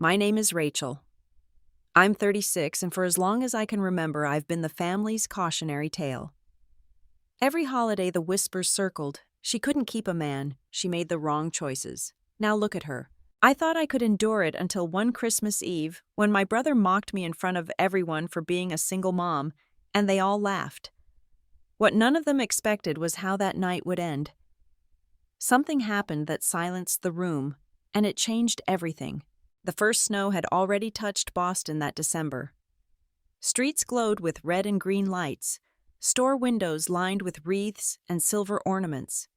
My name is Rachel. I'm 36, and for as long as I can remember, I've been the family's cautionary tale. Every holiday, the whispers circled. She couldn't keep a man. She made the wrong choices. Now look at her. I thought I could endure it until one Christmas Eve, when my brother mocked me in front of everyone for being a single mom, and they all laughed. What none of them expected was how that night would end. Something happened that silenced the room, and it changed everything. The first snow had already touched Boston that December. Streets glowed with red and green lights, store windows lined with wreaths and silver ornaments.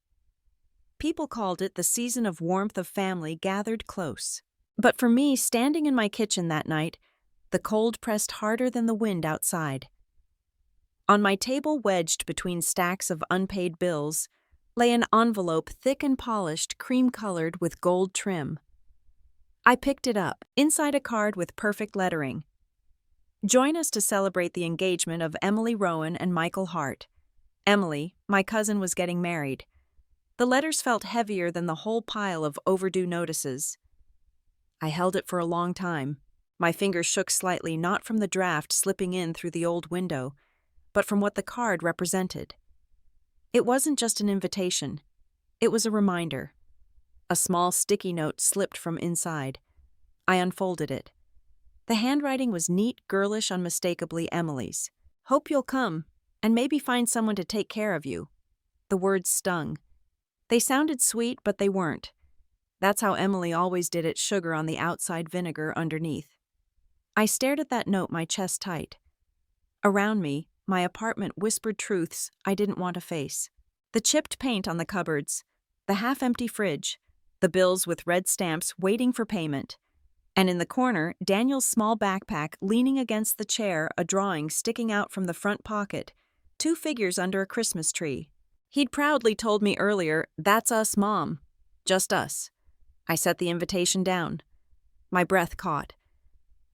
People called it the season of warmth of family gathered close. But for me, standing in my kitchen that night, the cold pressed harder than the wind outside. On my table, wedged between stacks of unpaid bills, lay an envelope thick and polished, cream-colored with gold trim. I picked it up, inside a card with perfect lettering. Join us to celebrate the engagement of Emily Rowan and Michael Hart. Emily, my cousin, was getting married. The letters felt heavier than the whole pile of overdue notices. I held it for a long time. My fingers shook slightly, not from the draft slipping in through the old window, but from what the card represented. It wasn't just an invitation. It was a reminder. A small sticky note slipped from inside. I unfolded it. The handwriting was neat, girlish, unmistakably Emily's. "Hope you'll come, and maybe find someone to take care of you." The words stung. They sounded sweet, but they weren't. That's how Emily always did it, sugar on the outside, vinegar underneath. I stared at that note, my chest tight. Around me, my apartment whispered truths I didn't want to face. The chipped paint on the cupboards, the half-empty fridge, the bills with red stamps waiting for payment. And in the corner, Daniel's small backpack leaning against the chair, a drawing sticking out from the front pocket, 2 figures under a Christmas tree. He'd proudly told me earlier, "That's us, Mom. Just us." I set the invitation down. My breath caught.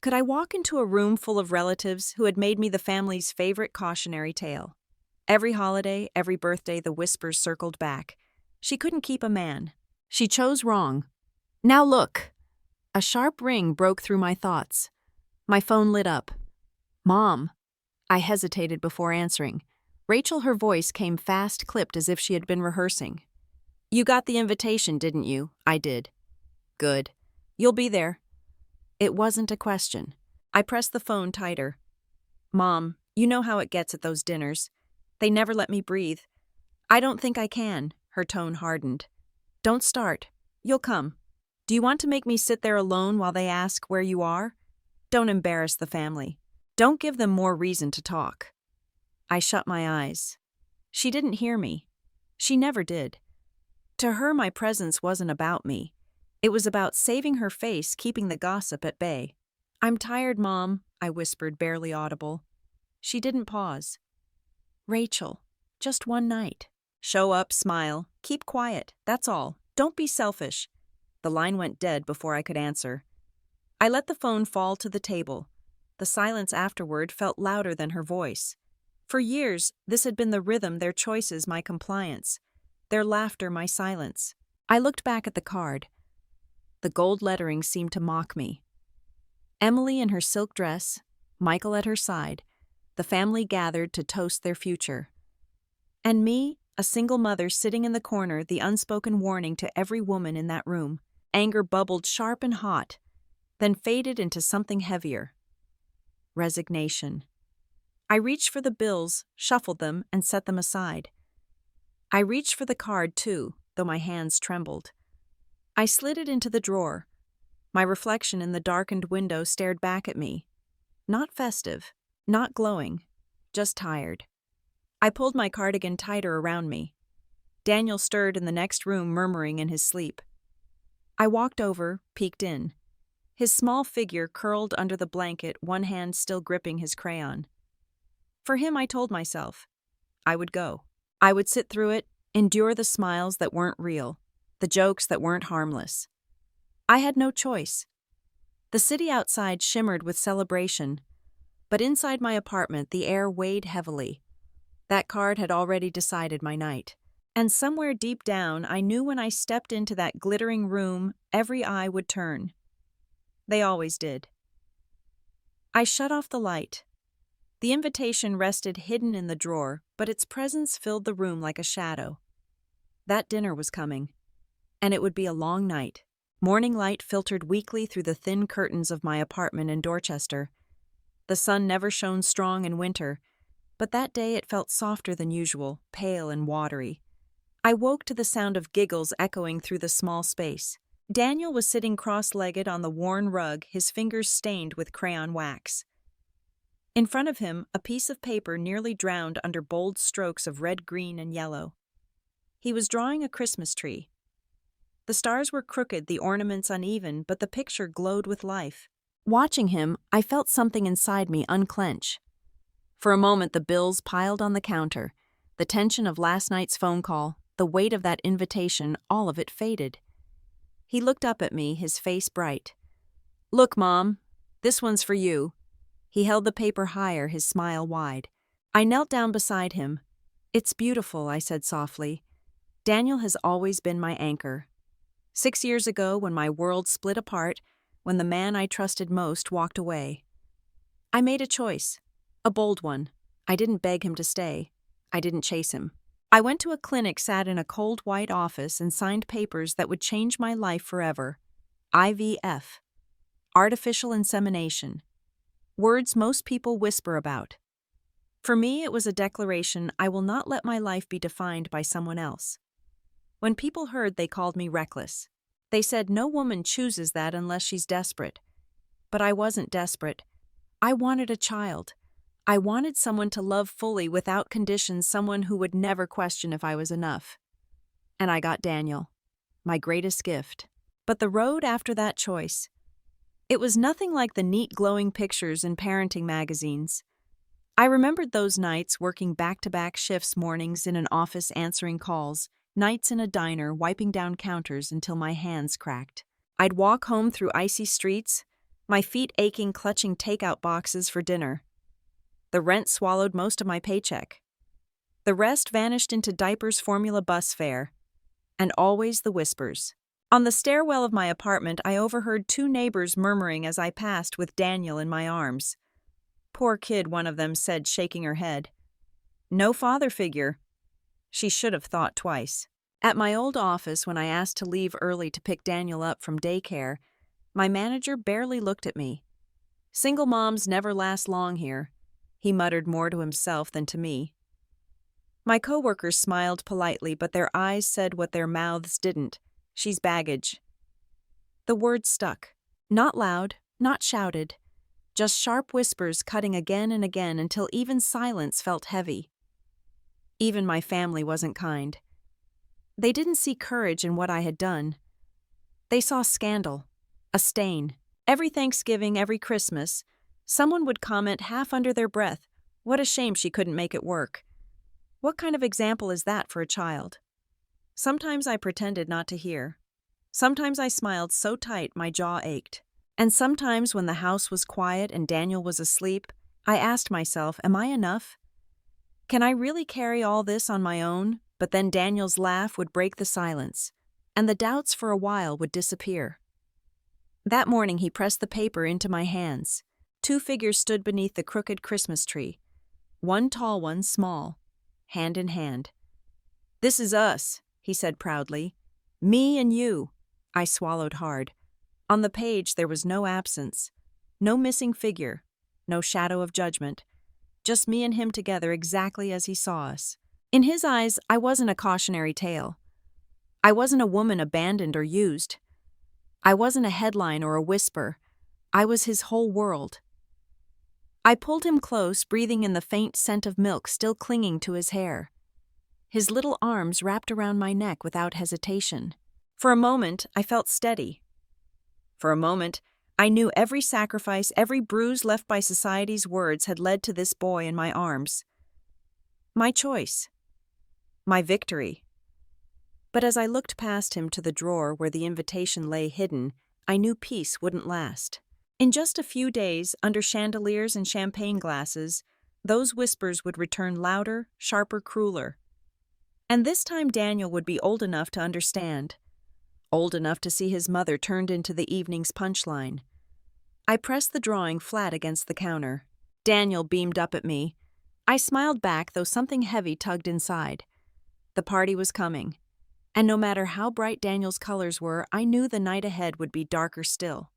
Could I walk into a room full of relatives who had made me the family's favorite cautionary tale? Every holiday, every birthday, the whispers circled back. She couldn't keep a man. She chose wrong. Now look! A sharp ring broke through my thoughts. My phone lit up. "Mom." I hesitated before answering. Rachel, her voice came fast, clipped as if she had been rehearsing. "You got the invitation, didn't you?" "I did." "Good. You'll be there." It wasn't a question. I pressed the phone tighter. "Mom, you know how it gets at those dinners. They never let me breathe." "I don't think I can." Her tone hardened. "Don't start. You'll come. Do you want to make me sit there alone while they ask where you are? Don't embarrass the family. Don't give them more reason to talk." I shut my eyes. She didn't hear me. She never did. To her, my presence wasn't about me. It was about saving her face, keeping the gossip at bay. "I'm tired, Mom," I whispered, barely audible. She didn't pause. "Rachel, just one night. Show up, smile, keep quiet, that's all. Don't be selfish." The line went dead before I could answer. I let the phone fall to the table. The silence afterward felt louder than her voice. For years, this had been the rhythm, their choices, my compliance. Their laughter, my silence. I looked back at the card. The gold lettering seemed to mock me. Emily in her silk dress, Michael at her side, the family gathered to toast their future. And me, a single mother sitting in the corner, the unspoken warning to every woman in that room. Anger bubbled sharp and hot, then faded into something heavier. Resignation. I reached for the bills, shuffled them, and set them aside. I reached for the card, too, though my hands trembled. I slid it into the drawer. My reflection in the darkened window stared back at me. Not festive, not glowing, just tired. I pulled my cardigan tighter around me. Daniel stirred in the next room, murmuring in his sleep. I walked over, peeked in. His small figure curled under the blanket, one hand still gripping his crayon. For him, I told myself, I would go. I would sit through it, endure the smiles that weren't real, the jokes that weren't harmless. I had no choice. The city outside shimmered with celebration, but inside my apartment the air weighed heavily. That card had already decided my night. And somewhere deep down, I knew when I stepped into that glittering room, every eye would turn. They always did. I shut off the light. The invitation rested hidden in the drawer, but its presence filled the room like a shadow. That dinner was coming, and it would be a long night. Morning light filtered weakly through the thin curtains of my apartment in Dorchester. The sun never shone strong in winter, but that day it felt softer than usual, pale and watery. I woke to the sound of giggles echoing through the small space. Daniel was sitting cross-legged on the worn rug, his fingers stained with crayon wax. In front of him, a piece of paper nearly drowned under bold strokes of red, green, and yellow. He was drawing a Christmas tree. The stars were crooked, the ornaments uneven, but the picture glowed with life. Watching him, I felt something inside me unclench. For a moment, the bills piled on the counter. The tension of last night's phone call, the weight of that invitation, all of it faded. He looked up at me, his face bright. "Look, Mom, this one's for you." He held the paper higher, his smile wide. I knelt down beside him. "It's beautiful," I said softly. "Daniel has always been my anchor. 6 years ago, when my world split apart, when the man I trusted most walked away, I made a choice, a bold one. I didn't beg him to stay. I didn't chase him. I went to a clinic, sat in a cold white office, and signed papers that would change my life forever. IVF. Artificial insemination. Words most people whisper about. For me, it was a declaration: I will not let my life be defined by someone else. When people heard, they called me reckless. They said no woman chooses that unless she's desperate. But I wasn't desperate. I wanted a child. I wanted someone to love fully without conditions, someone who would never question if I was enough. And I got Daniel, my greatest gift. But the road after that choice, it was nothing like the neat glowing pictures in parenting magazines. I remembered those nights working back-to-back shifts, mornings in an office answering calls, nights in a diner wiping down counters until my hands cracked. I'd walk home through icy streets, my feet aching, clutching takeout boxes for dinner. The rent swallowed most of my paycheck. The rest vanished into diapers, formula, bus fare, and always the whispers. On the stairwell of my apartment, I overheard 2 neighbors murmuring as I passed with Daniel in my arms. "Poor kid," one of them said, shaking her head. "No father figure." She should have thought twice. At my old office, when I asked to leave early to pick Daniel up from daycare, my manager barely looked at me. "Single moms never last long here," he muttered, more to himself than to me. My coworkers smiled politely, but their eyes said what their mouths didn't: "She's baggage." The words stuck. Not loud, not shouted, just sharp whispers cutting again and again until even silence felt heavy. Even my family wasn't kind. They didn't see courage in what I had done. They saw scandal, a stain. Every Thanksgiving, every Christmas, someone would comment half under their breath, "What a shame she couldn't make it work." What kind of example is that for a child? Sometimes I pretended not to hear. Sometimes I smiled so tight my jaw ached. And sometimes, when the house was quiet and Daniel was asleep, I asked myself, am I enough? Can I really carry all this on my own? But then Daniel's laugh would break the silence, and the doubts for a while would disappear. That morning he pressed the paper into my hands. 2 figures stood beneath the crooked Christmas tree. One tall, one small, hand in hand. "This is us," he said proudly. "Me and you." I swallowed hard. On the page there was no absence, no missing figure, no shadow of judgment. Just me and him together exactly as he saw us. In his eyes, I wasn't a cautionary tale. I wasn't a woman abandoned or used. I wasn't a headline or a whisper. I was his whole world. I pulled him close, breathing in the faint scent of milk still clinging to his hair. His little arms wrapped around my neck without hesitation. For a moment, I felt steady. For a moment, I knew every sacrifice, every bruise left by society's words had led to this boy in my arms. My choice. My victory. But as I looked past him to the drawer where the invitation lay hidden, I knew peace wouldn't last. In just a few days, under chandeliers and champagne glasses, those whispers would return louder, sharper, crueler. And this time Daniel would be old enough to understand. Old enough to see his mother turned into the evening's punchline. I pressed the drawing flat against the counter. Daniel beamed up at me. I smiled back, though something heavy tugged inside. The party was coming. And no matter how bright Daniel's colors were, I knew the night ahead would be darker still.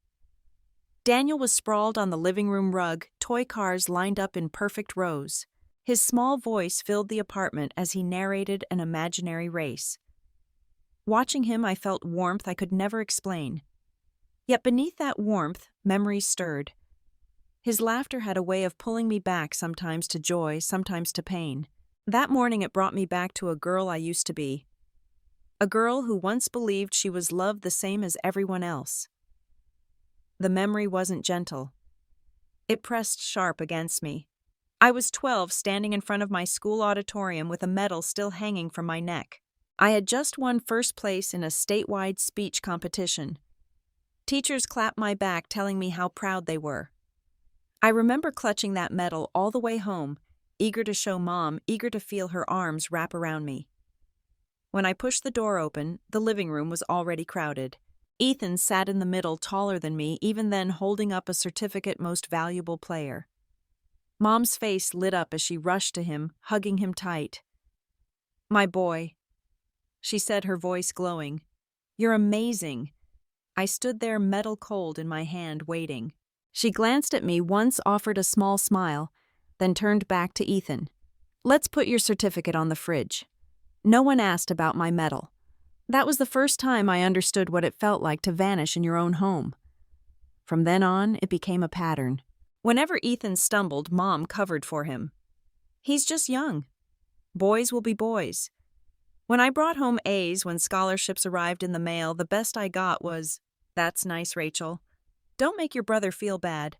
Daniel was sprawled on the living room rug, toy cars lined up in perfect rows. His small voice filled the apartment as he narrated an imaginary race. Watching him, I felt warmth I could never explain. Yet beneath that warmth, memories stirred. His laughter had a way of pulling me back, sometimes to joy, sometimes to pain. That morning it brought me back to a girl I used to be. A girl who once believed she was loved the same as everyone else. The memory wasn't gentle. It pressed sharp against me. I was 12, standing in front of my school auditorium with a medal still hanging from my neck. I had just won first place in a statewide speech competition. Teachers clapped my back, telling me how proud they were. I remember clutching that medal all the way home, eager to show Mom, eager to feel her arms wrap around me. When I pushed the door open, the living room was already crowded. Ethan sat in the middle, taller than me, even then holding up a certificate most valuable player. Mom's face lit up as she rushed to him, hugging him tight. "My boy," she said, her voice glowing. "You're amazing." I stood there, medal cold in my hand, waiting. She glanced at me once, offered a small smile, then turned back to Ethan. "Let's put your certificate on the fridge." No one asked about my medal. That was the first time I understood what it felt like to vanish in your own home. From then on, it became a pattern. Whenever Ethan stumbled, Mom covered for him. "He's just young. Boys will be boys." When I brought home A's when scholarships arrived in the mail, the best I got was, "That's nice, Rachel. Don't make your brother feel bad."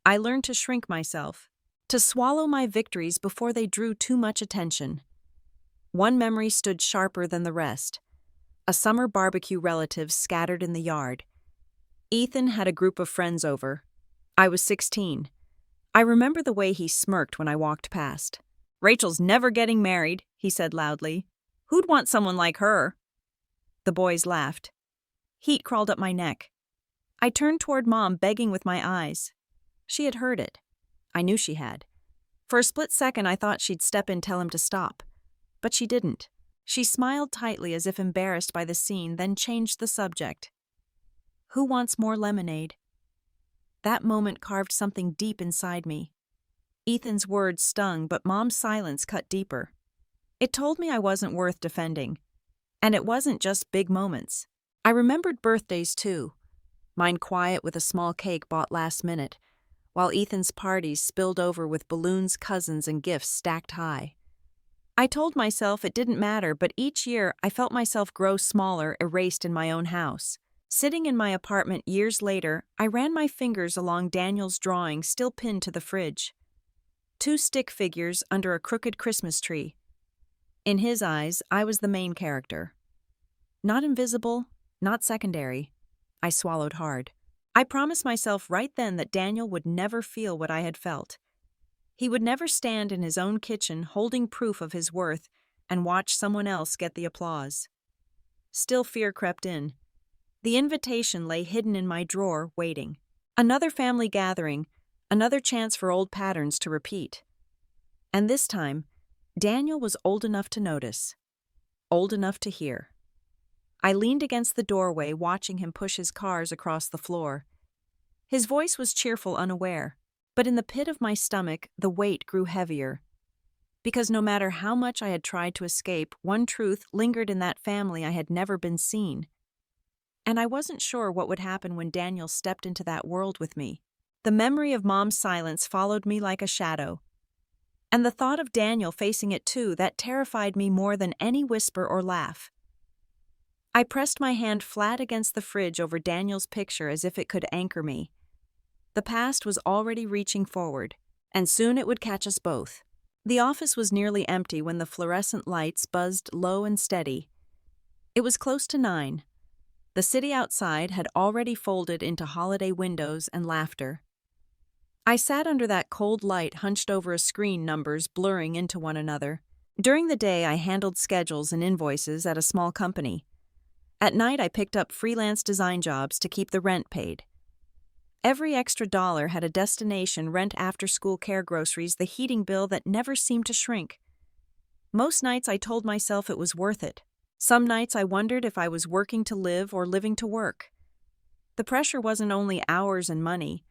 I learned to shrink myself, to swallow my victories before they drew too much attention. One memory stood sharper than the rest. A summer barbecue, relatives scattered in the yard. Ethan had a group of friends over. I was 16. I remember the way he smirked when I walked past. "Rachel's never getting married," he said loudly. "Who'd want someone like her?" The boys laughed. Heat crawled up my neck. I turned toward Mom, begging with my eyes. She had heard it. I knew she had. For a split second, I thought she'd step in and tell him to stop. But she didn't. She smiled tightly as if embarrassed by the scene, then changed the subject. "Who wants more lemonade?" That moment carved something deep inside me. Ethan's words stung, but Mom's silence cut deeper. It told me I wasn't worth defending. And it wasn't just big moments. I remembered birthdays too. Mine quiet with a small cake bought last minute, while Ethan's parties spilled over with balloons, cousins, and gifts stacked high. I told myself it didn't matter, but each year I felt myself grow smaller, erased in my own house. Sitting in my apartment years later, I ran my fingers along Daniel's drawing still pinned to the fridge. 2 stick figures under a crooked Christmas tree. In his eyes, I was the main character. Not invisible, not secondary. I swallowed hard. I promised myself right then that Daniel would never feel what I had felt. He would never stand in his own kitchen holding proof of his worth and watch someone else get the applause. Still, fear crept in. The invitation lay hidden in my drawer, waiting. Another family gathering, another chance for old patterns to repeat. And this time, Daniel was old enough to notice, old enough to hear. I leaned against the doorway, watching him push his cars across the floor. His voice was cheerful, unaware. But in the pit of my stomach, the weight grew heavier. Because no matter how much I had tried to escape, one truth lingered in that family: I had never been seen. And I wasn't sure what would happen when Daniel stepped into that world with me. The memory of Mom's silence followed me like a shadow. And the thought of Daniel facing it too, that terrified me more than any whisper or laugh. I pressed my hand flat against the fridge over Daniel's picture as if it could anchor me. The past was already reaching forward, and soon it would catch us both. The office was nearly empty when the fluorescent lights buzzed low and steady. It was close to 9. The city outside had already folded into holiday windows and laughter. I sat under that cold light, hunched over a screen, numbers blurring into one another. During the day, I handled schedules and invoices at a small company. At night, I picked up freelance design jobs to keep the rent paid. Every extra dollar had a destination: rent, after-school care, groceries, the heating bill that never seemed to shrink. Most nights I told myself it was worth it. Some nights I wondered if I was working to live or living to work. The pressure wasn't only hours and money.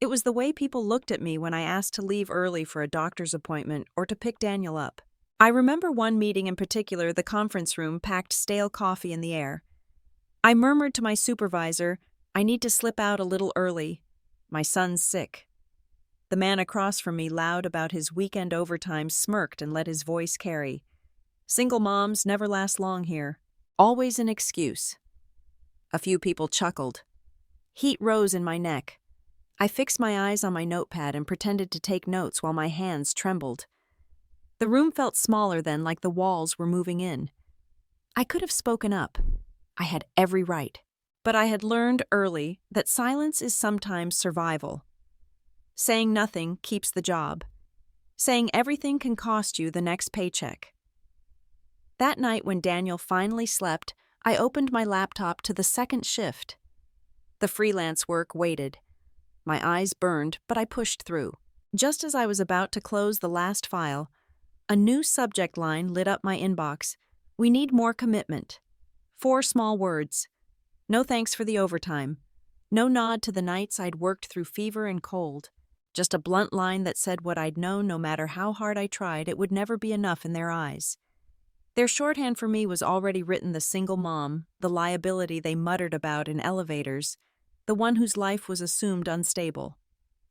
It was the way people looked at me when I asked to leave early for a doctor's appointment or to pick Daniel up. I remember one meeting in particular, the conference room packed, stale coffee in the air. I murmured to my supervisor, "I need to slip out a little early. My son's sick." The man across from me, loud about his weekend overtime, smirked and let his voice carry. "Single moms never last long here. Always an excuse." A few people chuckled. Heat rose in my neck. I fixed my eyes on my notepad and pretended to take notes while my hands trembled. The room felt smaller then, like the walls were moving in. I could have spoken up. I had every right. But I had learned early that silence is sometimes survival. Saying nothing keeps the job. Saying everything can cost you the next paycheck. That night when Daniel finally slept, I opened my laptop to the second shift. The freelance work waited. My eyes burned, but I pushed through. Just as I was about to close the last file, a new subject line lit up my inbox. "We need more commitment." 4 small words. No thanks for the overtime. No nod to the nights I'd worked through fever and cold. Just a blunt line that said what I'd known: no matter how hard I tried, it would never be enough in their eyes. Their shorthand for me was already written: the single mom, the liability they muttered about in elevators, the one whose life was assumed unstable.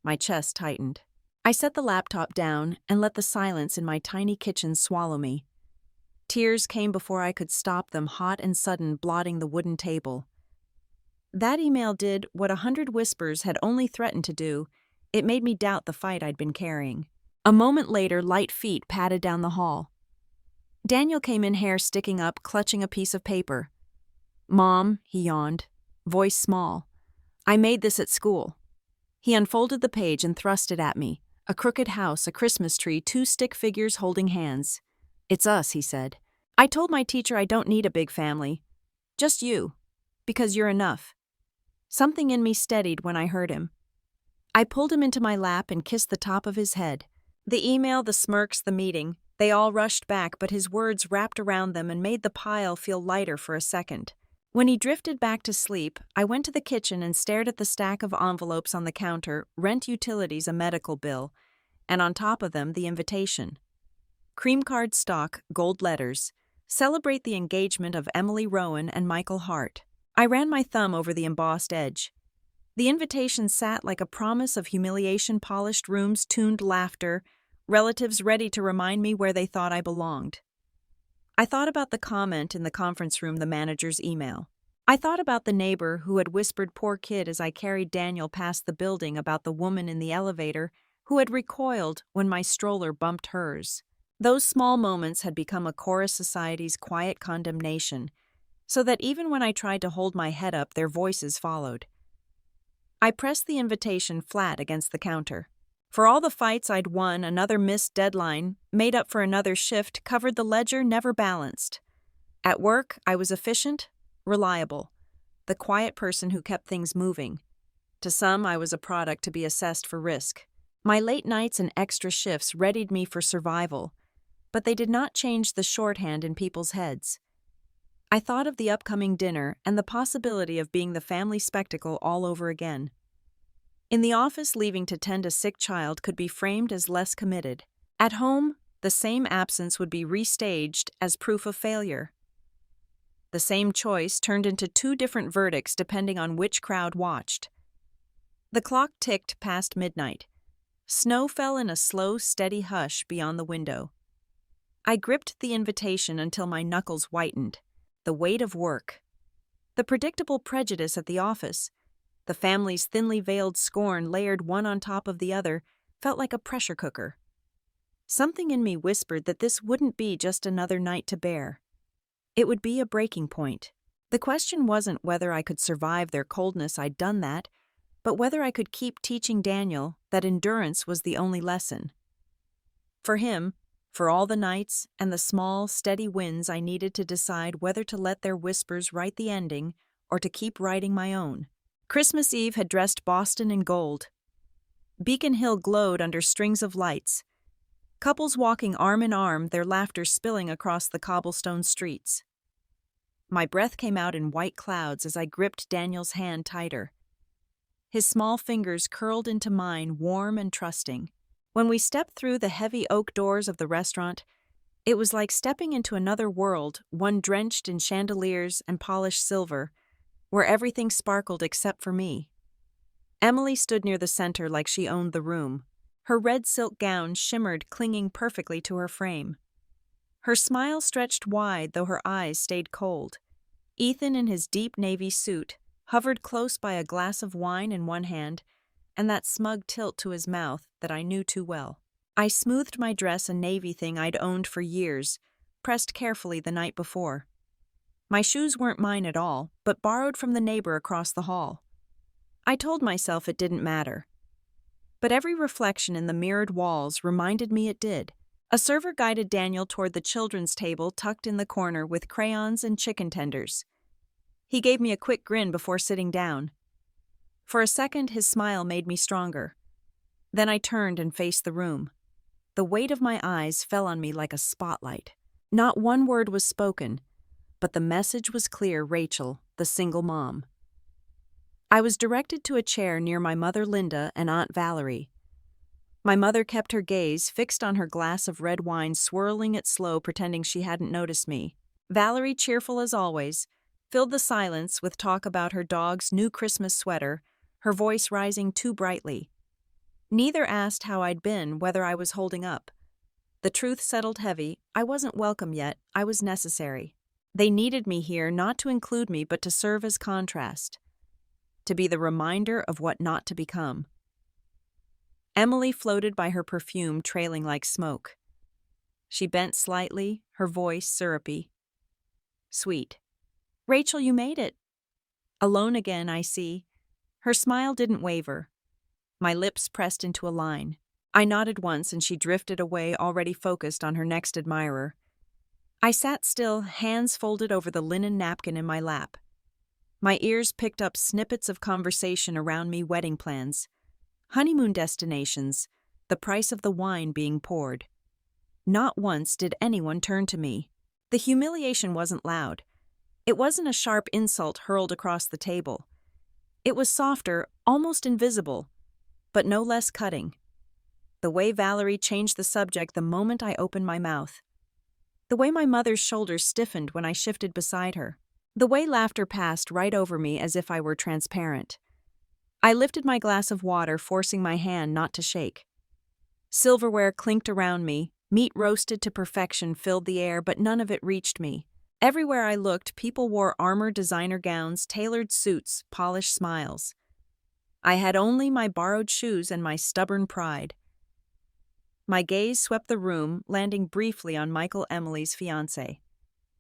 My chest tightened. I set the laptop down and let the silence in my tiny kitchen swallow me. Tears came before I could stop them, hot and sudden, blotting the wooden table. That email did what 100 whispers had only threatened to do. It made me doubt the fight I'd been carrying. A moment later, light feet padded down the hall. Daniel came in, hair sticking up, clutching a piece of paper. "Mom," he yawned, voice small, "I made this at school." He unfolded the page and thrust it at me. A crooked house, a Christmas tree, 2 stick figures holding hands. "It's us," he said. "I told my teacher I don't need a big family. Just you. Because you're enough." Something in me steadied when I heard him. I pulled him into my lap and kissed the top of his head. The email, the smirks, the meeting, they all rushed back, but his words wrapped around them and made the pile feel lighter for a second. When he drifted back to sleep, I went to the kitchen and stared at the stack of envelopes on the counter: rent, utilities, a medical bill, and on top of them the invitation. Cream card stock, gold letters. Celebrate the engagement of Emily Rowan and Michael Hart. I ran my thumb over the embossed edge. The invitation sat like a promise of humiliation: polished rooms, tuned laughter, relatives ready to remind me where they thought I belonged. I thought about the comment in the conference room, the manager's email. I thought about the neighbor who had whispered "poor kid" as I carried Daniel past the building, about the woman in the elevator who had recoiled when my stroller bumped hers. Those small moments had become a chorus society's quiet condemnation, so that even when I tried to hold my head up, their voices followed. I pressed the invitation flat against the counter. For all the fights I'd won, another missed deadline, made up for another shift, covered the ledger, never balanced. At work, I was efficient, reliable, the quiet person who kept things moving. To some, I was a product to be assessed for risk. My late nights and extra shifts readied me for survival, but they did not change the shorthand in people's heads. I thought of the upcoming dinner and the possibility of being the family spectacle all over again. In the office, leaving to tend a sick child could be framed as less committed. At home, the same absence would be restaged as proof of failure. The same choice turned into 2 different verdicts depending on which crowd watched. The clock ticked past midnight. Snow fell in a slow, steady hush beyond the window. I gripped the invitation until my knuckles whitened. The weight of work. The predictable prejudice at the office. The family's thinly veiled scorn, layered one on top of the other, felt like a pressure cooker. Something in me whispered that this wouldn't be just another night to bear. It would be a breaking point. The question wasn't whether I could survive their coldness, I'd done that, but whether I could keep teaching Daniel that endurance was the only lesson. For him, for all the nights and the small, steady wins, I needed to decide whether to let their whispers write the ending or to keep writing my own. Christmas Eve had dressed Boston in gold. Beacon Hill glowed under strings of lights. Couples walking arm in arm, their laughter spilling across the cobblestone streets. My breath came out in white clouds as I gripped Daniel's hand tighter. His small fingers curled into mine, warm and trusting. When we stepped through the heavy oak doors of the restaurant, it was like stepping into another world, one drenched in chandeliers and polished silver, where everything sparkled except for me. Emily stood near the center like she owned the room. Her red silk gown shimmered, clinging perfectly to her frame. Her smile stretched wide, though her eyes stayed cold. Ethan, in his deep navy suit, hovered close by a glass of wine in one hand and that smug tilt to his mouth that I knew too well. I smoothed my dress, a navy thing I'd owned for years, pressed carefully the night before. My shoes weren't mine at all, but borrowed from the neighbor across the hall. I told myself it didn't matter. But every reflection in the mirrored walls reminded me it did. A server guided Daniel toward the children's table tucked in the corner with crayons and chicken tenders. He gave me a quick grin before sitting down. For a second, his smile made me stronger. Then I turned and faced the room. The weight of my eyes fell on me like a spotlight. Not one word was spoken, but the message was clear: Rachel, the single mom. I was directed to a chair near my mother Linda and Aunt Valerie. My mother kept her gaze fixed on her glass of red wine, swirling it slow, pretending she hadn't noticed me. Valerie, cheerful as always, filled the silence with talk about her dog's new Christmas sweater, her voice rising too brightly. Neither asked how I'd been, whether I was holding up. The truth settled heavy. I wasn't welcome yet. I was necessary. They needed me here, not to include me, but to serve as contrast. To be the reminder of what not to become. Emily floated by, her perfume trailing like smoke. She bent slightly, her voice syrupy. Sweet. Rachel, you made it. Alone again, I see. Her smile didn't waver. My lips pressed into a line. I nodded once and she drifted away, already focused on her next admirer. I sat still, hands folded over the linen napkin in my lap. My ears picked up snippets of conversation around me: wedding plans, honeymoon destinations, the price of the wine being poured. Not once did anyone turn to me. The humiliation wasn't loud. It wasn't a sharp insult hurled across the table. It was softer, almost invisible, but no less cutting. The way Valerie changed the subject the moment I opened my mouth. The way my mother's shoulders stiffened when I shifted beside her. The way laughter passed right over me as if I were transparent. I lifted my glass of water, forcing my hand not to shake. Silverware clinked around me, meat roasted to perfection filled the air, but none of it reached me. Everywhere I looked, people wore armor, designer gowns, tailored suits, polished smiles. I had only my borrowed shoes and my stubborn pride. My gaze swept the room, landing briefly on Michael, Emily's fiancé.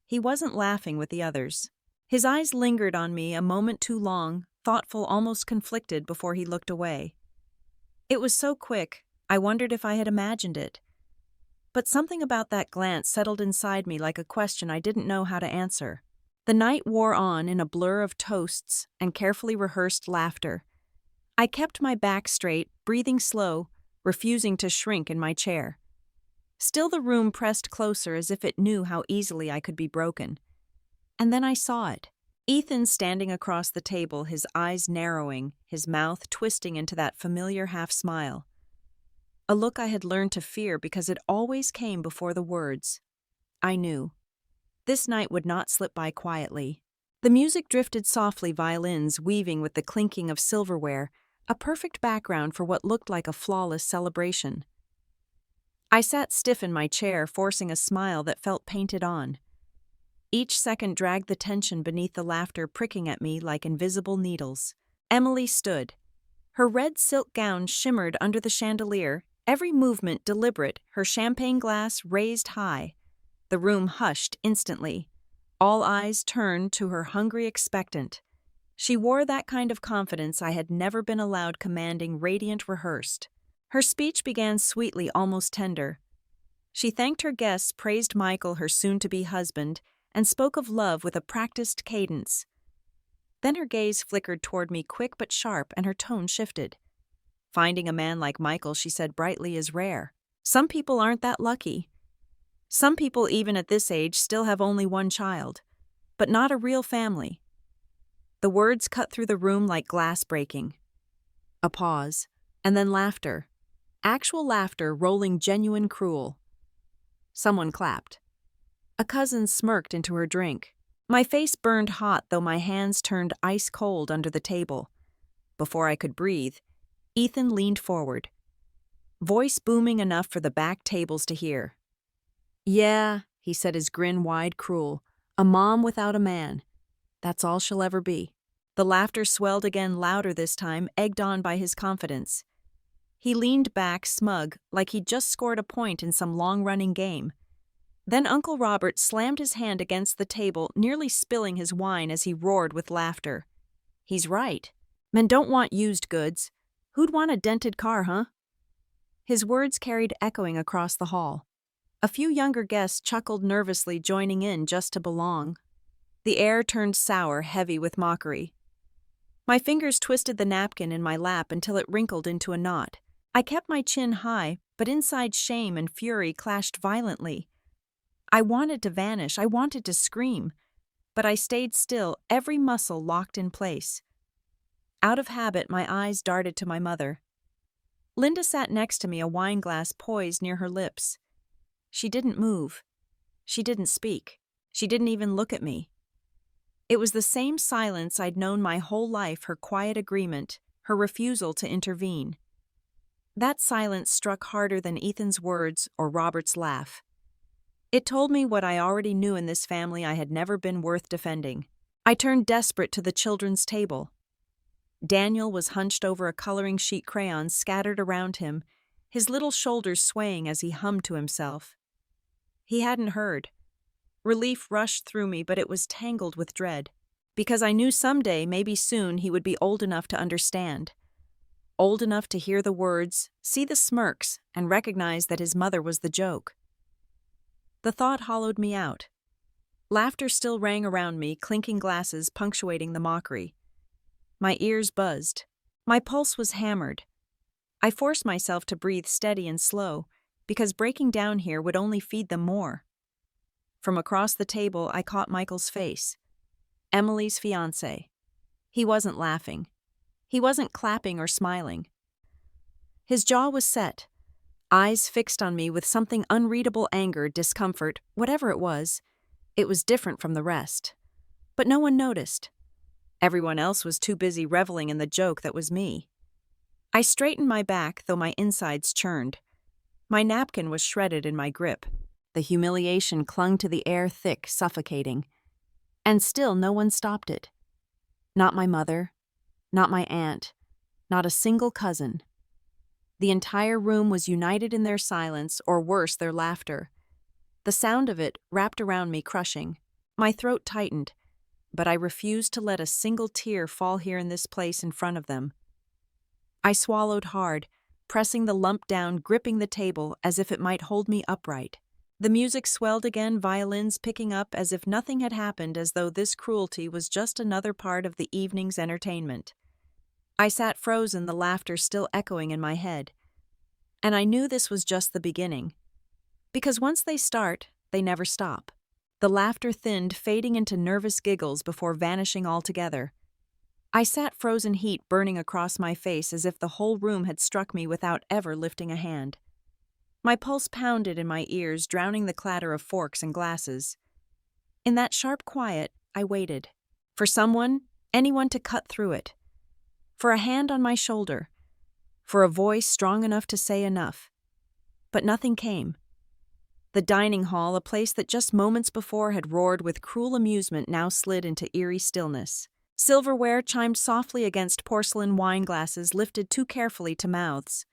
He wasn't laughing with the others. His eyes lingered on me a moment too long, thoughtful, almost conflicted, before he looked away. It was so quick, I wondered if I had imagined it. But something about that glance settled inside me like a question I didn't know how to answer. The night wore on in a blur of toasts and carefully rehearsed laughter. I kept my back straight, breathing slow, refusing to shrink in my chair. Still, the room pressed closer as if it knew how easily I could be broken. And then I saw it. Ethan standing across the table, his eyes narrowing, his mouth twisting into that familiar half-smile. A look I had learned to fear because it always came before the words. I knew. This night would not slip by quietly. The music drifted softly, violins weaving with the clinking of silverware, a perfect background for what looked like a flawless celebration. I sat stiff in my chair, forcing a smile that felt painted on. Each second dragged the tension beneath the laughter, pricking at me like invisible needles. Emily stood. Her red silk gown shimmered under the chandelier, every movement deliberate, her champagne glass raised high. The room hushed instantly. All eyes turned to her, hungry, expectant. She wore that kind of confidence I had never been allowed, commanding, radiant, rehearsed. Her speech began sweetly, almost tender. She thanked her guests, praised Michael, her soon-to-be husband, and spoke of love with a practiced cadence. Then her gaze flickered toward me quick but sharp, and her tone shifted. Finding a man like Michael, she said brightly, is rare. Some people aren't that lucky. Some people, even at this age, still have only one child. But not a real family. The words cut through the room like glass breaking. A pause, and then laughter. Actual laughter, rolling genuine cruel. Someone clapped. A cousin smirked into her drink. My face burned hot, though my hands turned ice cold under the table. Before I could breathe, Ethan leaned forward, voice booming enough for the back tables to hear. "Yeah," he said, his grin wide, cruel. "A mom without a man. That's all she'll ever be." The laughter swelled again, louder this time, egged on by his confidence. He leaned back, smug, like he'd just scored a point in some long-running game. Then Uncle Robert slammed his hand against the table, nearly spilling his wine as he roared with laughter. "He's right. Men don't want used goods. Who'd want a dented car, huh?" His words carried echoing across the hall. A few younger guests chuckled nervously, joining in just to belong. The air turned sour, heavy with mockery. My fingers twisted the napkin in my lap until it wrinkled into a knot. I kept my chin high, but inside shame and fury clashed violently. I wanted to vanish, I wanted to scream, but I stayed still, every muscle locked in place. Out of habit, my eyes darted to my mother. Linda sat next to me, a wine glass poised near her lips. She didn't move. She didn't speak. She didn't even look at me. It was the same silence I'd known my whole life, her quiet agreement, her refusal to intervene. That silence struck harder than Ethan's words or Robert's laugh. It told me what I already knew: in this family I had never been worth defending. I turned desperate to the children's table. Daniel was hunched over a coloring sheet, crayons scattered around him, his little shoulders swaying as he hummed to himself. He hadn't heard. Relief rushed through me, but it was tangled with dread, because I knew someday, maybe soon, he would be old enough to understand. Old enough to hear the words, see the smirks, and recognize that his mother was the joke. The thought hollowed me out. Laughter still rang around me, clinking glasses punctuating the mockery. My ears buzzed. My pulse was hammered. I forced myself to breathe steady and slow, because breaking down here would only feed them more. From across the table, I caught Michael's face. Emily's fiancé. He wasn't laughing. He wasn't clapping or smiling. His jaw was set, eyes fixed on me with something unreadable: anger, discomfort, whatever it was. It was different from the rest. But no one noticed. Everyone else was too busy reveling in the joke that was me. I straightened my back, though my insides churned. My napkin was shredded in my grip. The humiliation clung to the air, thick, suffocating. And still no one stopped it. Not my mother, not my aunt, not a single cousin. The entire room was united in their silence, or worse, their laughter. The sound of it wrapped around me, crushing. My throat tightened, but I refused to let a single tear fall here in this place in front of them. I swallowed hard, pressing the lump down, gripping the table as if it might hold me upright. The music swelled again, violins picking up as if nothing had happened, as though this cruelty was just another part of the evening's entertainment. I sat frozen, the laughter still echoing in my head. And I knew this was just the beginning. Because once they start, they never stop. The laughter thinned, fading into nervous giggles before vanishing altogether. I sat, frozen heat burning across my face, as if the whole room had struck me without ever lifting a hand. My pulse pounded in my ears, drowning the clatter of forks and glasses. In that sharp quiet, I waited. For someone, anyone, to cut through it. For a hand on my shoulder. For a voice strong enough to say enough. But nothing came. The dining hall, a place that just moments before had roared with cruel amusement, now slid into eerie stillness. Silverware chimed softly against porcelain wine glasses lifted too carefully to mouths.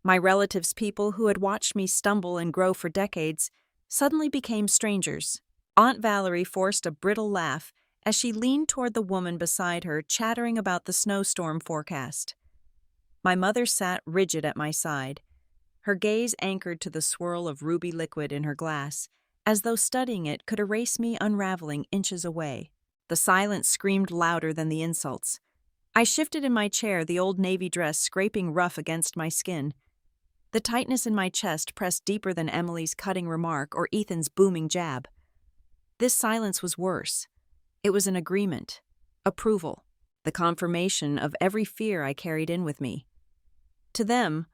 My relatives, people who had watched me stumble and grow for decades, suddenly became strangers. Aunt Valerie forced a brittle laugh as she leaned toward the woman beside her, chattering about the snowstorm forecast. My mother sat rigid at my side, her gaze anchored to the swirl of ruby liquid in her glass, as though studying it could erase me unraveling inches away. The silence screamed louder than the insults. I shifted in my chair, the old navy dress scraping rough against my skin. The tightness in my chest pressed deeper than Emily's cutting remark or Ethan's booming jab. This silence was worse. It was an agreement, approval, the confirmation of every fear I carried in with me. To them,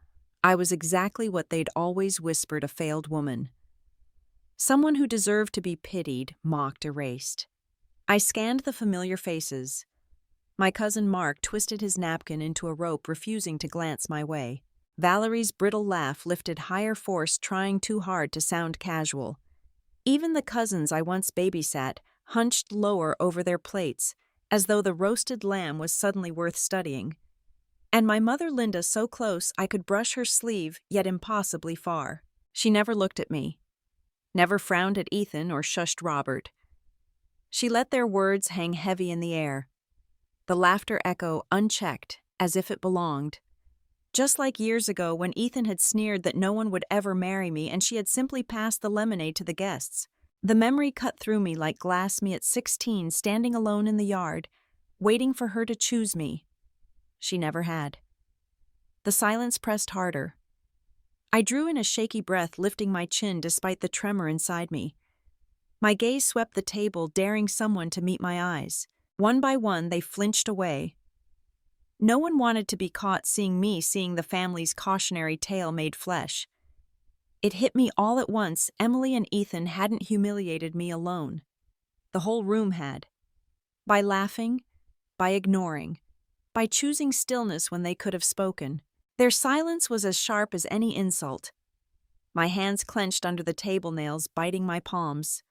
I was exactly what they'd always whispered: a failed woman. Someone who deserved to be pitied, mocked, erased. I scanned the familiar faces. My cousin Mark twisted his napkin into a rope, refusing to glance my way. Valerie's brittle laugh lifted higher force, trying too hard to sound casual. Even the cousins I once babysat hunched lower over their plates, as though the roasted lamb was suddenly worth studying. And my mother Linda, so close I could brush her sleeve, yet impossibly far. She never looked at me, never frowned at Ethan or shushed Robert. She let their words hang heavy in the air, the laughter echo unchecked, as if it belonged. Just like years ago when Ethan had sneered that no one would ever marry me and she had simply passed the lemonade to the guests. The memory cut through me like glass, me at 16, standing alone in the yard, waiting for her to choose me. She never had. The silence pressed harder. I drew in a shaky breath, lifting my chin despite the tremor inside me. My gaze swept the table, daring someone to meet my eyes. One by one, they flinched away. No one wanted to be caught seeing me, seeing the family's cautionary tale made flesh. It hit me all at once: Emily and Ethan hadn't humiliated me alone. The whole room had. By laughing, by ignoring, by choosing stillness when they could have spoken. Their silence was as sharp as any insult. My hands clenched under the table nails, biting my palms.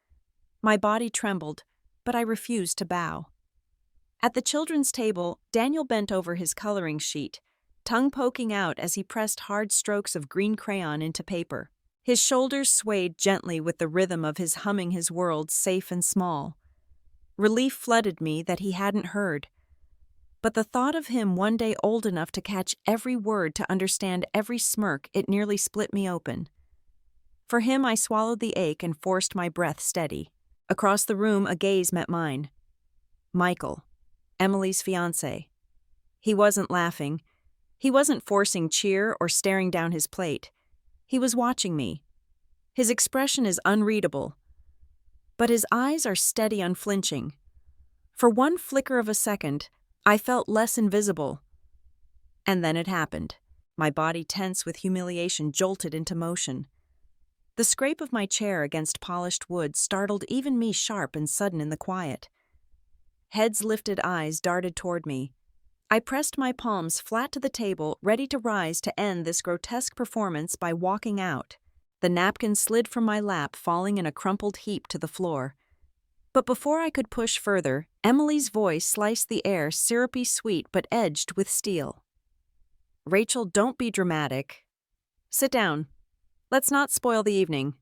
My body trembled, but I refused to bow. At the children's table, Daniel bent over his coloring sheet, tongue poking out as he pressed hard strokes of green crayon into paper. His shoulders swayed gently with the rhythm of his humming his world, safe and small. Relief flooded me that he hadn't heard. But the thought of him one day old enough to catch every word, to understand every smirk, it nearly split me open. For him, I swallowed the ache and forced my breath steady. Across the room, a gaze met mine. Michael, Emily's fiancé. He wasn't laughing. He wasn't forcing cheer or staring down his plate. He was watching me. His expression is unreadable, but his eyes are steady, unflinching. For one flicker of a second, I felt less invisible. And then it happened. My body, tense with humiliation, jolted into motion. The scrape of my chair against polished wood startled even me, sharp and sudden in the quiet. Heads lifted, eyes darted toward me. I pressed my palms flat to the table, ready to rise to end this grotesque performance by walking out. The napkin slid from my lap, falling in a crumpled heap to the floor. But before I could push further, Emily's voice sliced the air, syrupy sweet but edged with steel. "Rachel, don't be dramatic. Sit down. Let's not spoil the evening."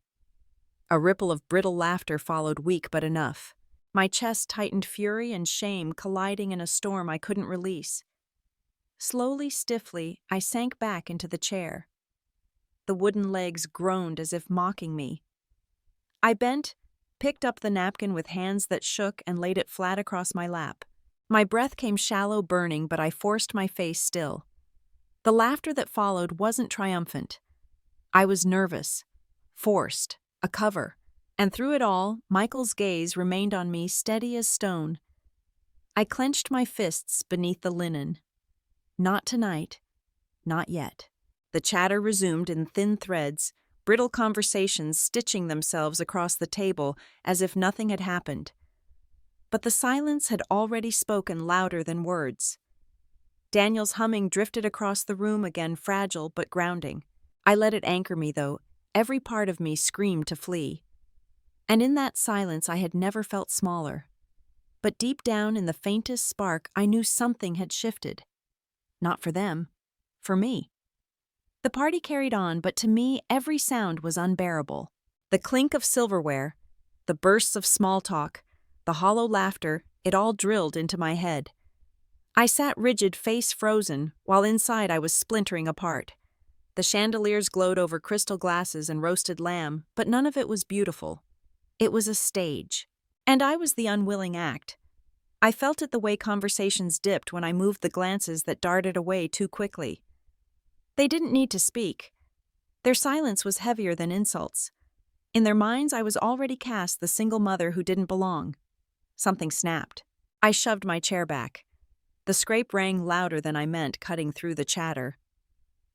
A ripple of brittle laughter followed, weak but enough. My chest tightened, fury and shame colliding in a storm I couldn't release. Slowly, stiffly, I sank back into the chair. The wooden legs groaned as if mocking me. I bent, picked up the napkin with hands that shook, and laid it flat across my lap. My breath came shallow, burning, but I forced my face still. The laughter that followed wasn't triumphant. I was nervous, forced, a cover. And through it all, Michael's gaze remained on me, steady as stone. I clenched my fists beneath the linen. Not tonight. Not yet. The chatter resumed in thin threads, brittle conversations stitching themselves across the table as if nothing had happened. But the silence had already spoken louder than words. Daniel's humming drifted across the room again, fragile but grounding. I let it anchor me, though. Every part of me screamed to flee. And in that silence I had never felt smaller. But deep down in the faintest spark, I knew something had shifted. Not for them, for me. The party carried on, but to me every sound was unbearable. The clink of silverware, the bursts of small talk, the hollow laughter, it all drilled into my head. I sat rigid, face frozen, while inside I was splintering apart. The chandeliers glowed over crystal glasses and roasted lamb, but none of it was beautiful. It was a stage, and I was the unwilling act. I felt it the way conversations dipped when I moved the glances that darted away too quickly. They didn't need to speak. Their silence was heavier than insults. In their minds, I was already cast the single mother who didn't belong. Something snapped. I shoved my chair back. The scrape rang louder than I meant, cutting through the chatter.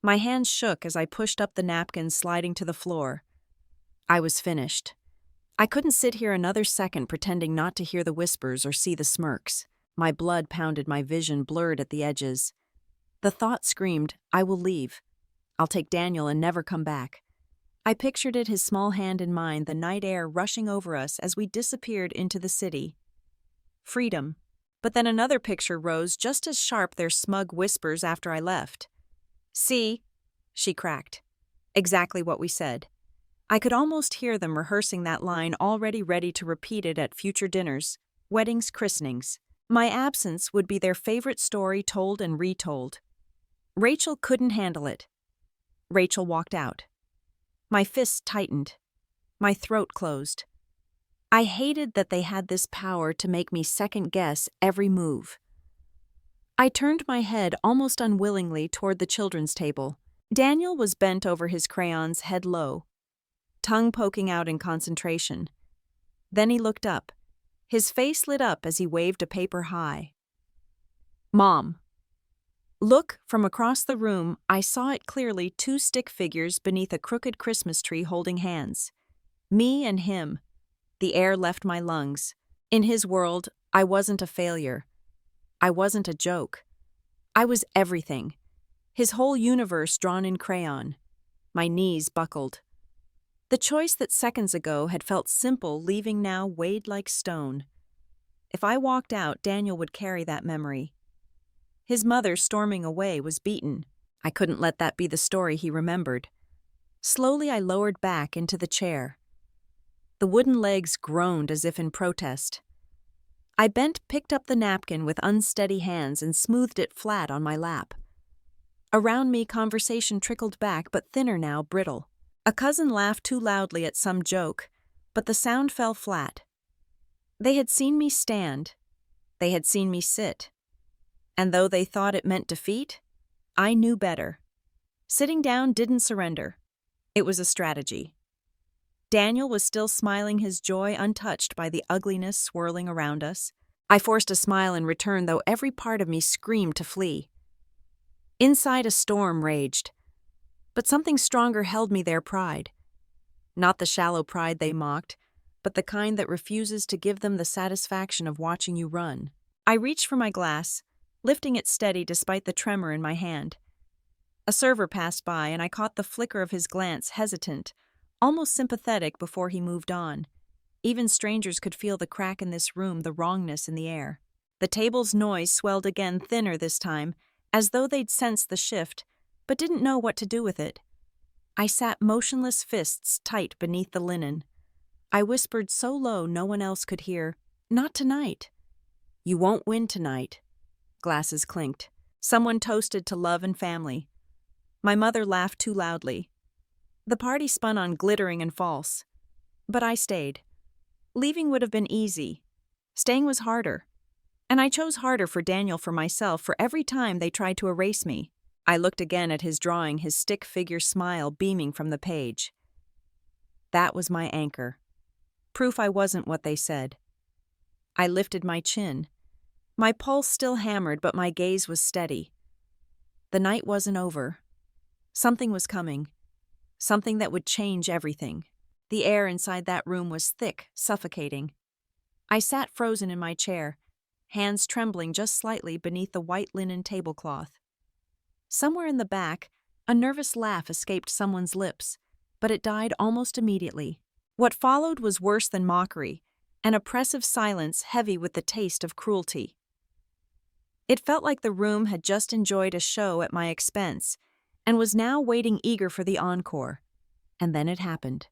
My hands shook as I pushed up the napkins, sliding to the floor. I was finished. I couldn't sit here another second pretending not to hear the whispers or see the smirks. My blood pounded, my vision blurred at the edges. The thought screamed, I will leave. I'll take Daniel and never come back. I pictured it, his small hand in mine, the night air rushing over us as we disappeared into the city. Freedom. But then another picture rose, just as sharp, their smug whispers after I left. See? She cracked. Exactly what we said. I could almost hear them rehearsing that line, already ready to repeat it at future dinners, weddings, christenings. My absence would be their favorite story, told and retold. Rachel couldn't handle it. Rachel walked out. My fists tightened. My throat closed. I hated that they had this power to make me second-guess every move. I turned my head almost unwillingly toward the children's table. Daniel was bent over his crayons, head low, tongue poking out in concentration. Then he looked up. His face lit up as he waved a paper high. Mom. Look, from across the room, I saw it clearly, two stick figures beneath a crooked Christmas tree holding hands. Me and him. The air left my lungs. In his world, I wasn't a failure. I wasn't a joke. I was everything. His whole universe drawn in crayon. My knees buckled. The choice that seconds ago had felt simple, leaving now weighed like stone. If I walked out, Daniel would carry that memory. His mother storming away was beaten. I couldn't let that be the story he remembered. Slowly I lowered back into the chair. The wooden legs groaned as if in protest. I bent, picked up the napkin with unsteady hands and smoothed it flat on my lap. Around me, conversation trickled back, but thinner now, brittle. A cousin laughed too loudly at some joke, but the sound fell flat. They had seen me stand. They had seen me sit. And though they thought it meant defeat, I knew better. Sitting down didn't surrender. It was a strategy. Daniel was still smiling, his joy untouched by the ugliness swirling around us. I forced a smile in return, though every part of me screamed to flee. Inside, a storm raged, but something stronger held me there, pride. Not the shallow pride they mocked, but the kind that refuses to give them the satisfaction of watching you run. I reached for my glass, lifting it steady despite the tremor in my hand. A server passed by, and I caught the flicker of his glance, hesitant, almost sympathetic, before he moved on. Even strangers could feel the crack in this room, the wrongness in the air. The table's noise swelled again, thinner this time, as though they'd sensed the shift, but didn't know what to do with it. I sat motionless, fists tight beneath the linen. I whispered so low no one else could hear, "Not tonight." "You won't win tonight." Glasses clinked. Someone toasted to love and family. My mother laughed too loudly. The party spun on glittering and false. But I stayed. Leaving would have been easy. Staying was harder. And I chose harder for Daniel, for myself, for every time they tried to erase me. I looked again at his drawing, his stick figure smile beaming from the page. That was my anchor. Proof I wasn't what they said. I lifted my chin. My pulse still hammered, but my gaze was steady. The night wasn't over. Something was coming. Something that would change everything. The air inside that room was thick, suffocating. I sat frozen in my chair, hands trembling just slightly beneath the white linen tablecloth. Somewhere in the back, a nervous laugh escaped someone's lips, but it died almost immediately. What followed was worse than mockery, an oppressive silence heavy with the taste of cruelty. It felt like the room had just enjoyed a show at my expense and was now waiting eager for the encore. And then it happened.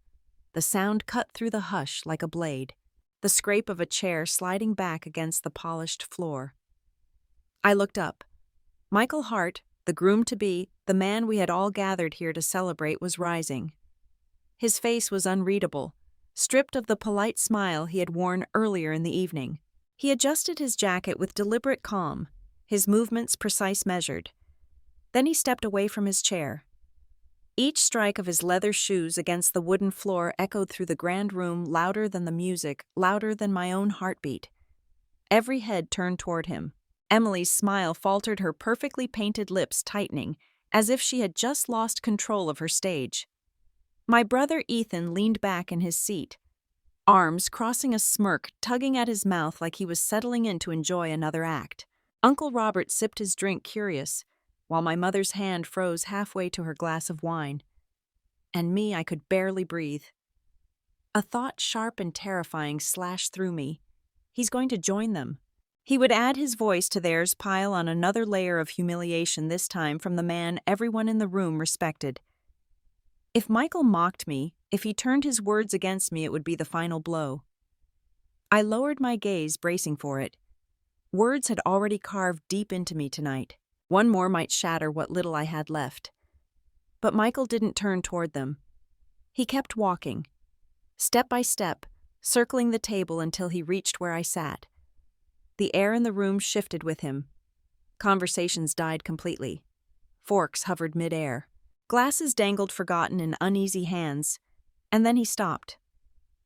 The sound cut through the hush like a blade, the scrape of a chair sliding back against the polished floor. I looked up. Michael Hart, the groom-to-be, the man we had all gathered here to celebrate, was rising. His face was unreadable, stripped of the polite smile he had worn earlier in the evening. He adjusted his jacket with deliberate calm, his movements precise measured. Then he stepped away from his chair. Each strike of his leather shoes against the wooden floor echoed through the grand room louder than the music, louder than my own heartbeat. Every head turned toward him. Emily's smile faltered, her perfectly painted lips tightening, as if she had just lost control of her stage. My brother Ethan leaned back in his seat, arms crossing a smirk, tugging at his mouth like he was settling in to enjoy another act. Uncle Robert sipped his drink, curious, while my mother's hand froze halfway to her glass of wine. And me, I could barely breathe. A thought sharp and terrifying slashed through me. He's going to join them. He would add his voice to theirs, pile on another layer of humiliation, this time from the man everyone in the room respected. If Michael mocked me, if he turned his words against me, it would be the final blow. I lowered my gaze, bracing for it. Words had already carved deep into me tonight. One more might shatter what little I had left. But Michael didn't turn toward them. He kept walking, step by step, circling the table until he reached where I sat. The air in the room shifted with him. Conversations died completely. Forks hovered mid-air. Glasses dangled forgotten in uneasy hands. And then he stopped.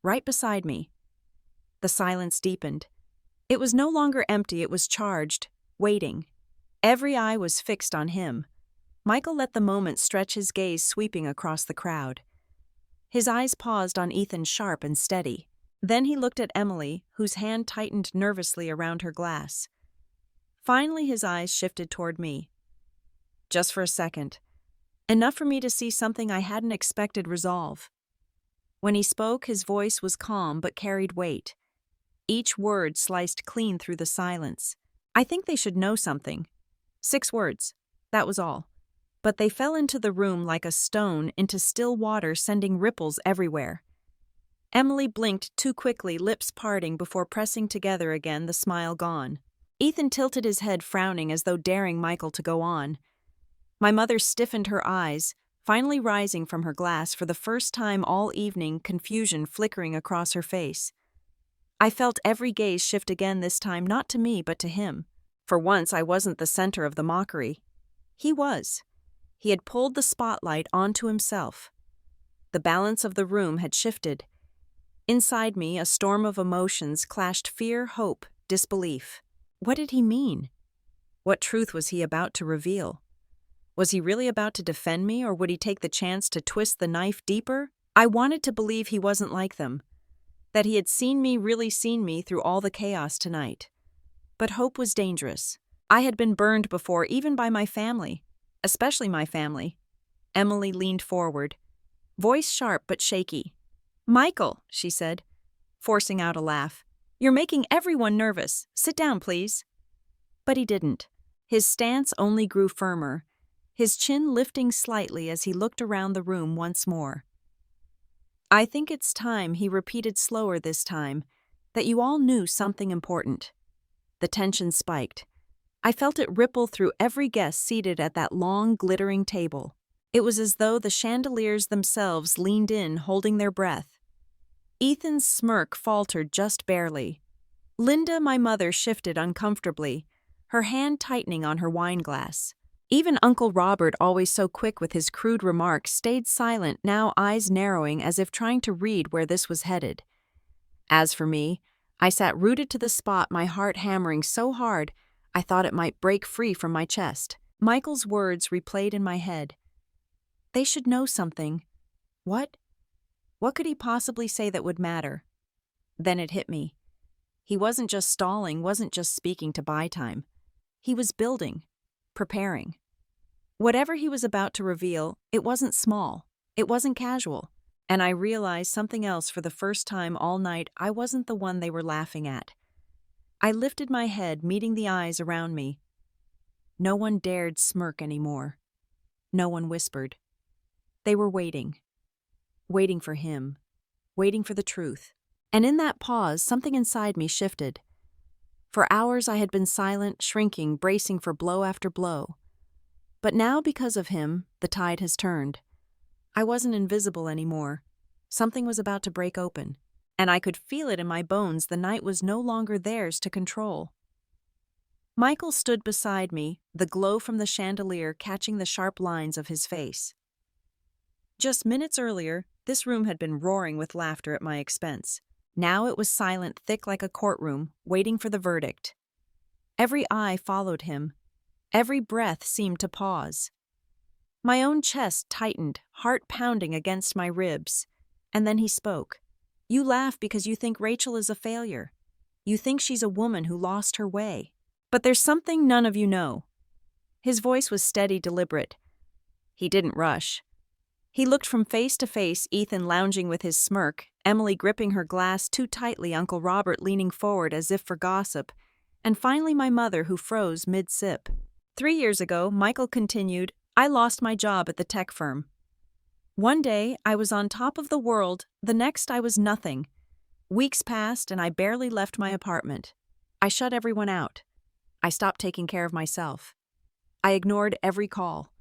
Right beside me. The silence deepened. It was no longer empty, it was charged, waiting. Every eye was fixed on him. Michael let the moment stretch, his gaze sweeping across the crowd. His eyes paused on Ethan, sharp and steady. Then he looked at Emily, whose hand tightened nervously around her glass. Finally, his eyes shifted toward me. Just for a second. Enough for me to see something I hadn't expected: resolve. When he spoke, his voice was calm but carried weight. Each word sliced clean through the silence. I think they should know something. 6 words. That was all. But they fell into the room like a stone into still water, sending ripples everywhere. Emily blinked too quickly, lips parting before pressing together again, the smile gone. Ethan tilted his head, frowning as though daring Michael to go on. My mother stiffened her eyes, finally rising from her glass for the first time all evening, confusion flickering across her face. I felt every gaze shift again, this time not to me but to him. For once I wasn't the center of the mockery. He was. He had pulled the spotlight onto himself. The balance of the room had shifted. Inside me, a storm of emotions clashed: fear, hope, disbelief. What did he mean? What truth was he about to reveal? Was he really about to defend me, or would he take the chance to twist the knife deeper? I wanted to believe he wasn't like them, that he had seen me, really seen me, through all the chaos tonight. But hope was dangerous. I had been burned before, even by my family, especially my family. Emily leaned forward, voice sharp but shaky. "Michael," she said, forcing out a laugh, "you're making everyone nervous. Sit down, please." But he didn't. His stance only grew firmer, his chin lifting slightly as he looked around the room once more. "I think it's time," he repeated slower this time, "that you all knew something important." The tension spiked. I felt it ripple through every guest seated at that long, glittering table. It was as though the chandeliers themselves leaned in, holding their breath. Ethan's smirk faltered just barely. Linda, my mother, shifted uncomfortably, her hand tightening on her wine glass. Even Uncle Robert, always so quick with his crude remarks, stayed silent, now eyes narrowing as if trying to read where this was headed. As for me, I sat rooted to the spot, my heart hammering so hard I thought it might break free from my chest. Michael's words replayed in my head. They should know something. What? What could he possibly say that would matter? Then it hit me. He wasn't just stalling, wasn't just speaking to buy time. He was building, preparing. Whatever he was about to reveal, it wasn't small, it wasn't casual. And I realized something else for the first time all night: I wasn't the one they were laughing at. I lifted my head, meeting the eyes around me. No one dared smirk anymore. No one whispered. They were waiting. Waiting for him. Waiting for the truth. And in that pause, something inside me shifted. For hours I had been silent, shrinking, bracing for blow after blow. But now, because of him, the tide has turned. I wasn't invisible anymore. Something was about to break open. and I could feel it in my bones. The night was no longer theirs to control. Michael stood beside me, the glow from the chandelier catching the sharp lines of his face. Just minutes earlier, this room had been roaring with laughter at my expense. Now it was silent, thick like a courtroom, waiting for the verdict. Every eye followed him. Every breath seemed to pause. My own chest tightened, heart pounding against my ribs. And then he spoke. "You laugh because you think Rachel is a failure. You think she's a woman who lost her way. But there's something none of you know." His voice was steady, deliberate. He didn't rush. He looked from face to face, Ethan lounging with his smirk, Emily gripping her glass too tightly, Uncle Robert leaning forward as if for gossip, and finally my mother who froze mid-sip. 3 years ago, Michael continued, I lost my job at the tech firm. One day, I was on top of the world, the next I was nothing. Weeks passed and I barely left my apartment. I shut everyone out. I stopped taking care of myself. I ignored every call.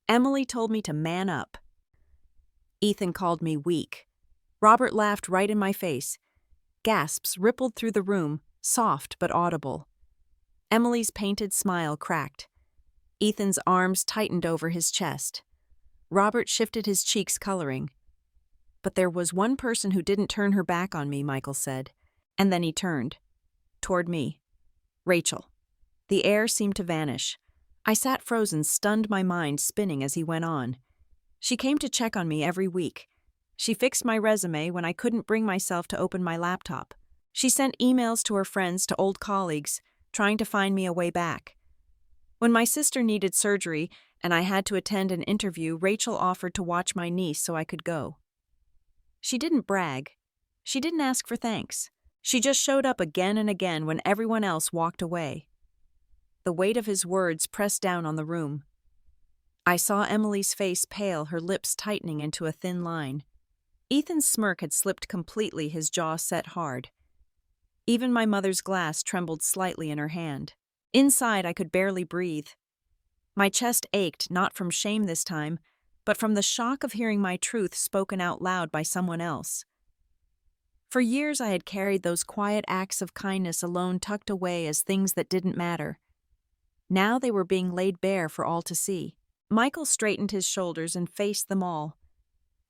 Emily told me to man up. Ethan called me weak. Robert laughed right in my face. Gasps rippled through the room, soft but audible. Emily's painted smile cracked. Ethan's arms tightened over his chest. Robert shifted his cheeks, coloring. But there was one person who didn't turn her back on me, Michael said. And then he turned. Toward me. Rachel. The air seemed to vanish. I sat frozen, stunned, my mind spinning as he went on. She came to check on me every week. She fixed my resume when I couldn't bring myself to open my laptop. She sent emails to her friends, to old colleagues, trying to find me a way back. When my sister needed surgery and I had to attend an interview, Rachel offered to watch my niece so I could go. She didn't brag. She didn't ask for thanks. She just showed up again and again when everyone else walked away. The weight of his words pressed down on the room. I saw Emily's face pale, her lips tightening into a thin line. Ethan's smirk had slipped completely, his jaw set hard. Even my mother's glass trembled slightly in her hand. Inside, I could barely breathe. My chest ached, not from shame this time, but from the shock of hearing my truth spoken out loud by someone else. For years, I had carried those quiet acts of kindness alone, tucked away as things that didn't matter. Now they were being laid bare for all to see. Michael straightened his shoulders and faced them all.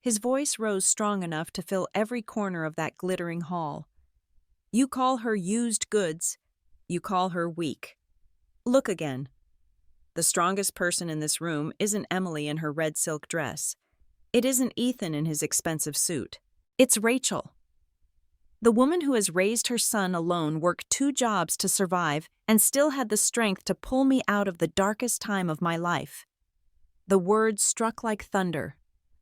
His voice rose strong enough to fill every corner of that glittering hall. You call her used goods. You call her weak. Look again. The strongest person in this room isn't Emily in her red silk dress. It isn't Ethan in his expensive suit. It's Rachel. The woman who has raised her son alone, worked 2 jobs to survive, and still had the strength to pull me out of the darkest time of my life. The words struck like thunder.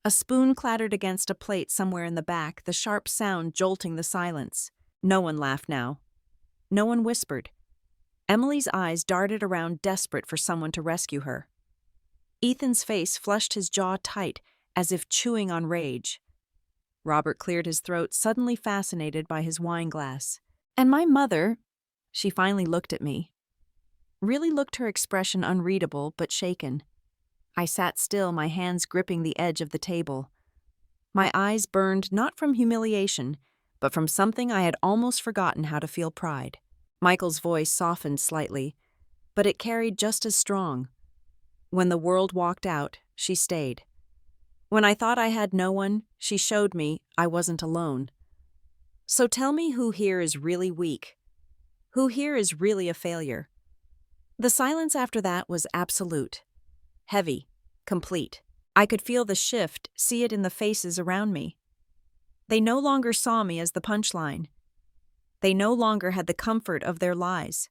A spoon clattered against a plate somewhere in the back, the sharp sound jolting the silence. No one laughed now. No one whispered. Emily's eyes darted around, desperate for someone to rescue her. Ethan's face flushed, his jaw tight, as if chewing on rage. Robert cleared his throat, suddenly fascinated by his wine glass. And my mother, she finally looked at me. Really looked, her expression unreadable but shaken. I sat still, my hands gripping the edge of the table. My eyes burned not from humiliation, but from something I had almost forgotten how to feel: pride. Michael's voice softened slightly, but it carried just as strong. When the world walked out, she stayed. When I thought I had no one, she showed me I wasn't alone. So tell me, who here is really weak? Who here is really a failure? The silence after that was absolute. Heavy, complete. I could feel the shift, see it in the faces around me. They no longer saw me as the punchline. They no longer had the comfort of their lies.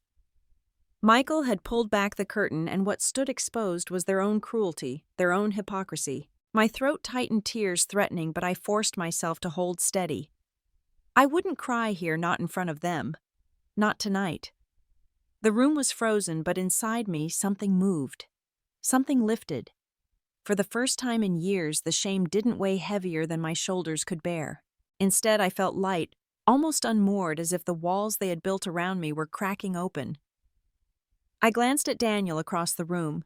Michael had pulled back the curtain, and what stood exposed was their own cruelty, their own hypocrisy. My throat tightened, tears threatening, but I forced myself to hold steady. I wouldn't cry here, not in front of them. Not tonight. The room was frozen, but inside me something moved. Something lifted. For the first time in years, the shame didn't weigh heavier than my shoulders could bear. Instead, I felt light, almost unmoored, as if the walls they had built around me were cracking open. I glanced at Daniel across the room.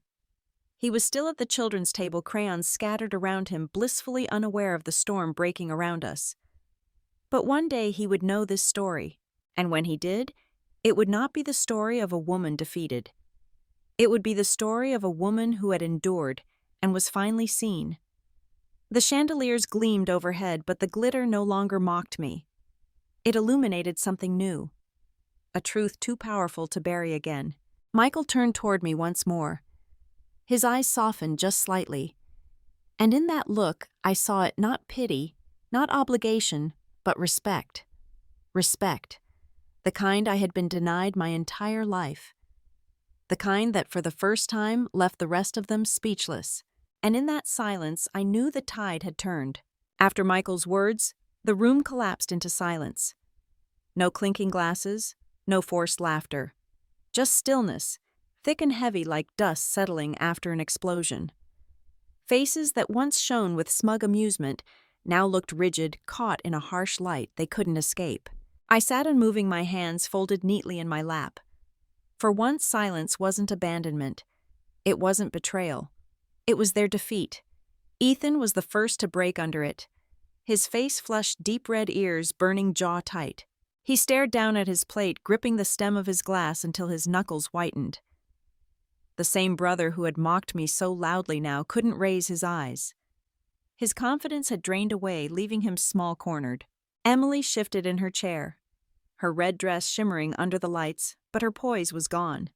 He was still at the children's table, crayons scattered around him, blissfully unaware of the storm breaking around us. But one day he would know this story, and when he did, it would not be the story of a woman defeated. It would be the story of a woman who had endured and was finally seen. The chandeliers gleamed overhead, but the glitter no longer mocked me. It illuminated something new, a truth too powerful to bury again. Michael turned toward me once more. His eyes softened just slightly, and in that look I saw it not pity, not obligation, but respect. Respect, the kind I had been denied my entire life. The kind that for the first time left the rest of them speechless. And in that silence I knew the tide had turned. After Michael's words, the room collapsed into silence. No clinking glasses, no forced laughter. Just stillness, thick and heavy like dust settling after an explosion. Faces that once shone with smug amusement now looked rigid, caught in a harsh light they couldn't escape. I sat unmoving, my hands folded neatly in my lap. For once, silence wasn't abandonment. It wasn't betrayal. It was their defeat. Ethan was the first to break under it. His face flushed, deep red ears burning jaw tight. He stared down at his plate, gripping the stem of his glass until his knuckles whitened. The same brother who had mocked me so loudly now couldn't raise his eyes. His confidence had drained away, leaving him small-cornered. Emily shifted in her chair, her red dress shimmering under the lights, but her poise was gone.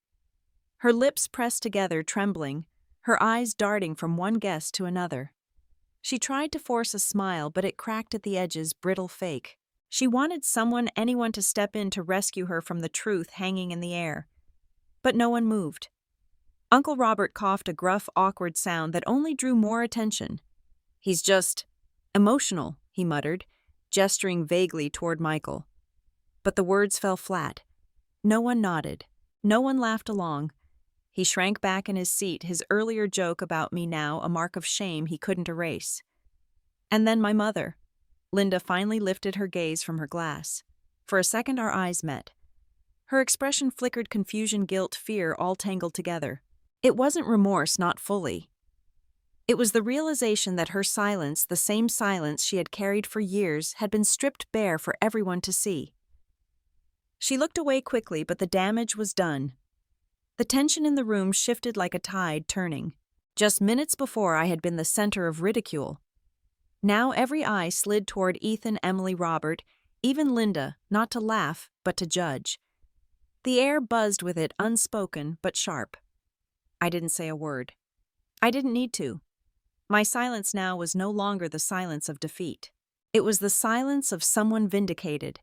Her lips pressed together, trembling, her eyes darting from one guest to another. She tried to force a smile, but it cracked at the edges, brittle fake. She wanted anyone to step in to rescue her from the truth hanging in the air. But no one moved. Uncle Robert coughed a gruff, awkward sound that only drew more attention. "He's just emotional," he muttered, gesturing vaguely toward Michael. But the words fell flat. No one nodded. No one laughed along. He shrank back in his seat, his earlier joke about me now a mark of shame he couldn't erase. And then my mother. Linda finally lifted her gaze from her glass. For a second our eyes met. Her expression flickered confusion, guilt, fear, all tangled together. It wasn't remorse, not fully. It was the realization that her silence, the same silence she had carried for years, had been stripped bare for everyone to see. She looked away quickly, but the damage was done. The tension in the room shifted like a tide turning. Just minutes before I had been the center of ridicule. Now every eye slid toward Ethan, Emily, Robert, even Linda, not to laugh, but to judge. The air buzzed with it, unspoken but sharp. I didn't say a word. I didn't need to. My silence now was no longer the silence of defeat. It was the silence of someone vindicated.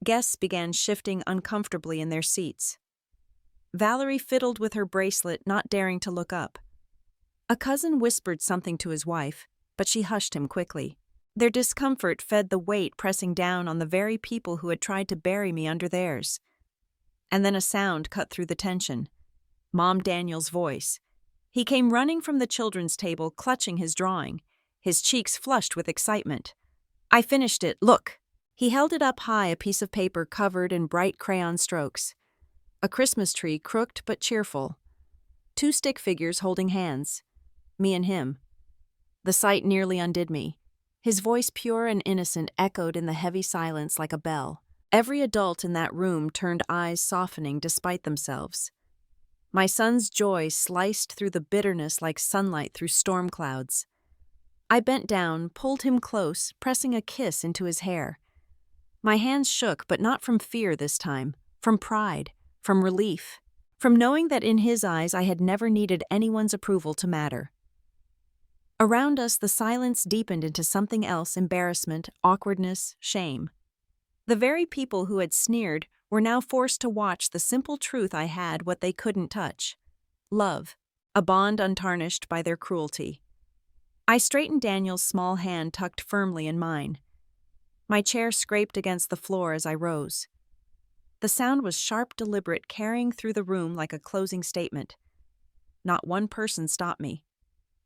Guests began shifting uncomfortably in their seats. Valerie fiddled with her bracelet, not daring to look up. A cousin whispered something to his wife, but she hushed him quickly. Their discomfort fed the weight pressing down on the very people who had tried to bury me under theirs. And then a sound cut through the tension. Mom Daniel's voice. He came running from the children's table, clutching his drawing, his cheeks flushed with excitement. "I finished it, look!" He held it up high, a piece of paper covered in bright crayon strokes. A Christmas tree, crooked but cheerful. 2 stick figures holding hands. Me and him. The sight nearly undid me. His voice, pure and innocent, echoed in the heavy silence like a bell. Every adult in that room turned eyes softening despite themselves. My son's joy sliced through the bitterness like sunlight through storm clouds. I bent down, pulled him close, pressing a kiss into his hair. My hands shook, but not from fear this time, from pride, from relief, from knowing that in his eyes I had never needed anyone's approval to matter. Around us, the silence deepened into something else: embarrassment, awkwardness, shame. The very people who had sneered were now forced to watch the simple truth I had what they couldn't touch. Love, a bond untarnished by their cruelty. I straightened Daniel's small hand tucked firmly in mine. My chair scraped against the floor as I rose. The sound was sharp, deliberate, carrying through the room like a closing statement. Not one person stopped me.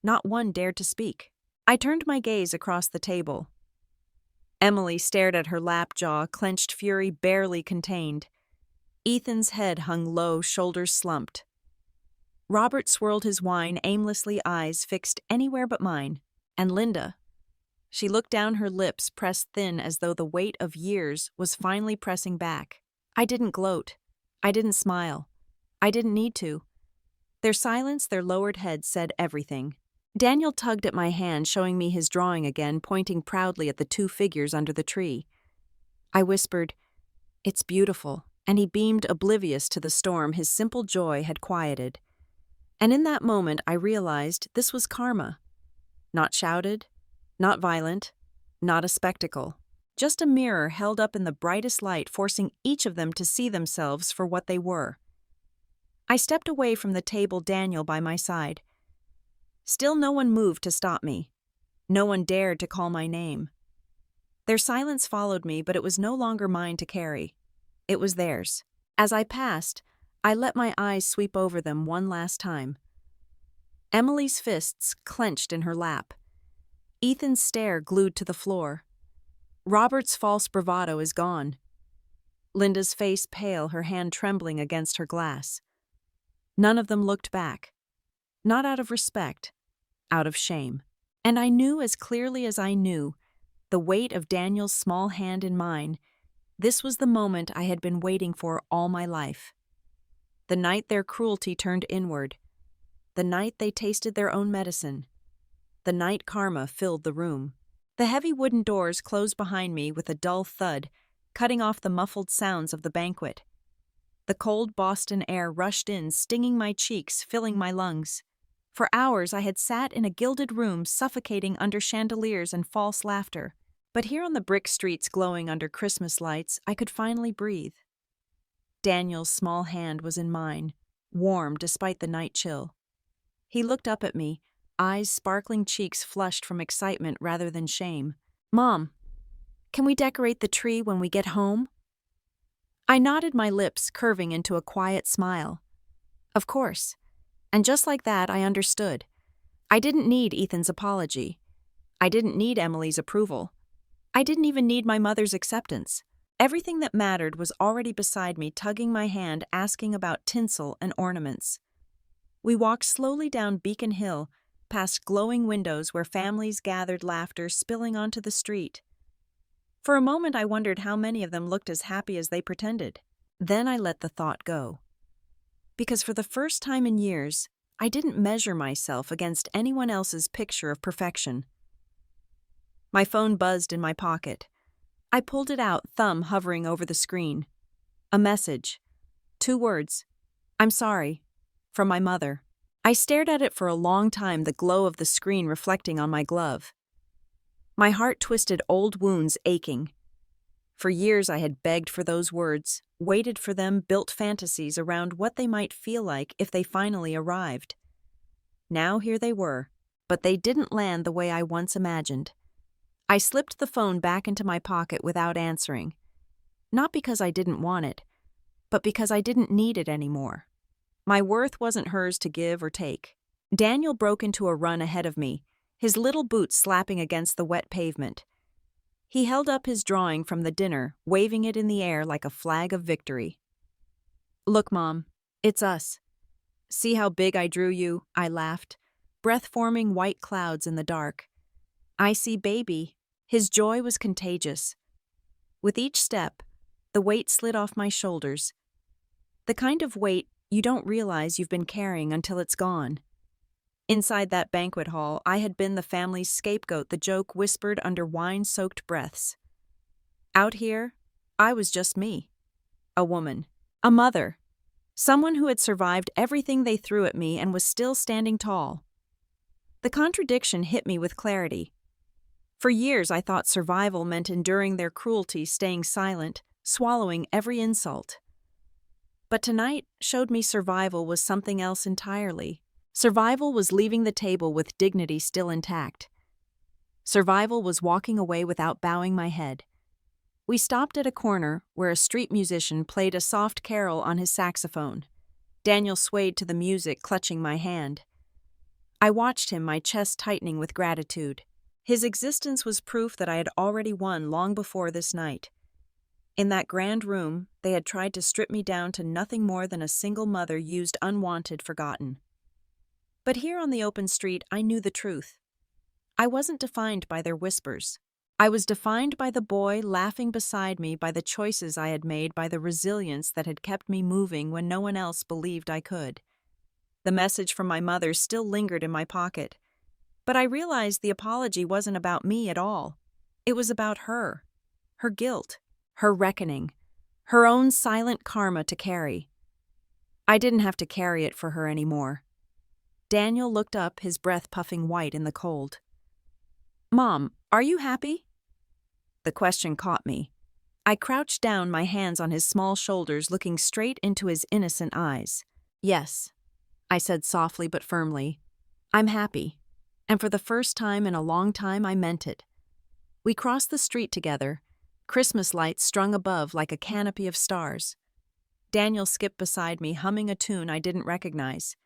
Not one dared to speak. I turned my gaze across the table. Emily stared at her lap, jaw, clenched fury barely contained. Ethan's head hung low, shoulders slumped. Robert swirled his wine aimlessly, eyes fixed anywhere but mine. And Linda. She looked down, her lips pressed thin as though the weight of years was finally pressing back. I didn't gloat. I didn't smile. I didn't need to. Their silence, their lowered heads said everything. Daniel tugged at my hand, showing me his drawing again, pointing proudly at the two figures under the tree. I whispered, "It's beautiful," and he beamed, oblivious to the storm his simple joy had quieted. And in that moment I realized this was karma. Not shouted, not violent, not a spectacle. Just a mirror held up in the brightest light, forcing each of them to see themselves for what they were. I stepped away from the table, Daniel by my side. Still no one moved to stop me. No one dared to call my name. Their silence followed me, but it was no longer mine to carry. It was theirs. As I passed, I let my eyes sweep over them one last time. Emily's fists clenched in her lap. Ethan's stare glued to the floor. Robert's false bravado is gone. Linda's face pale, her hand trembling against her glass. None of them looked back. Not out of respect, out of shame. And I knew as clearly as I knew, the weight of Daniel's small hand in mine, this was the moment I had been waiting for all my life. The night their cruelty turned inward. The night they tasted their own medicine. The night karma filled the room. The heavy wooden doors closed behind me with a dull thud, cutting off the muffled sounds of the banquet. The cold Boston air rushed in, stinging my cheeks, filling my lungs. For hours I had sat in a gilded room, suffocating under chandeliers and false laughter. But here on the brick streets glowing under Christmas lights, I could finally breathe. Daniel's small hand was in mine, warm despite the night chill. He looked up at me, eyes sparkling, cheeks flushed from excitement rather than shame. "Mom, can we decorate the tree when we get home?" I nodded, my lips curving into a quiet smile. Of course. And just like that, I understood. I didn't need Ethan's apology. I didn't need Emily's approval. I didn't even need my mother's acceptance. Everything that mattered was already beside me, tugging my hand, asking about tinsel and ornaments. We walked slowly down Beacon Hill, past glowing windows where families gathered, laughter spilling onto the street. For a moment I wondered how many of them looked as happy as they pretended. Then I let the thought go. Because for the first time in years, I didn't measure myself against anyone else's picture of perfection. My phone buzzed in my pocket. I pulled it out, thumb hovering over the screen. A message. 2 words. "I'm sorry." From my mother. I stared at it for a long time, the glow of the screen reflecting on my glove. My heart twisted, old wounds aching. For years I had begged for those words, waited for them, built fantasies around what they might feel like if they finally arrived. Now here they were, but they didn't land the way I once imagined. I slipped the phone back into my pocket without answering. Not because I didn't want it, but because I didn't need it anymore. My worth wasn't hers to give or take. Daniel broke into a run ahead of me, his little boots slapping against the wet pavement. He held up his drawing from the dinner, waving it in the air like a flag of victory. "Look, Mom, it's us. See how big I drew you?" I laughed, breath-forming white clouds in the dark. "I see baby." His joy was contagious. With each step, the weight slid off my shoulders. The kind of weight you don't realize you've been carrying until it's gone. Inside that banquet hall, I had been the family's scapegoat, the joke whispered under wine-soaked breaths. Out here, I was just me. A woman. A mother. Someone who had survived everything they threw at me and was still standing tall. The contradiction hit me with clarity. For years I thought survival meant enduring their cruelty, staying silent, swallowing every insult. But tonight showed me survival was something else entirely. Survival was leaving the table with dignity still intact. Survival was walking away without bowing my head. We stopped at a corner where a street musician played a soft carol on his saxophone. Daniel swayed to the music, clutching my hand. I watched him, my chest tightening with gratitude. His existence was proof that I had already won long before this night. In that grand room, they had tried to strip me down to nothing more than a single mother used, unwanted, forgotten. But here on the open street, I knew the truth. I wasn't defined by their whispers. I was defined by the boy laughing beside me, by the choices I had made, by the resilience that had kept me moving when no one else believed I could. The message from my mother still lingered in my pocket, but I realized the apology wasn't about me at all. It was about her, her guilt, her reckoning, her own silent karma to carry. I didn't have to carry it for her anymore. Daniel looked up, his breath puffing white in the cold. "Mom, are you happy?" The question caught me. I crouched down, my hands on his small shoulders, looking straight into his innocent eyes. "Yes," I said softly but firmly. "I'm happy." And for the first time in a long time, I meant it. We crossed the street together, Christmas lights strung above like a canopy of stars. Daniel skipped beside me, humming a tune I didn't recognize.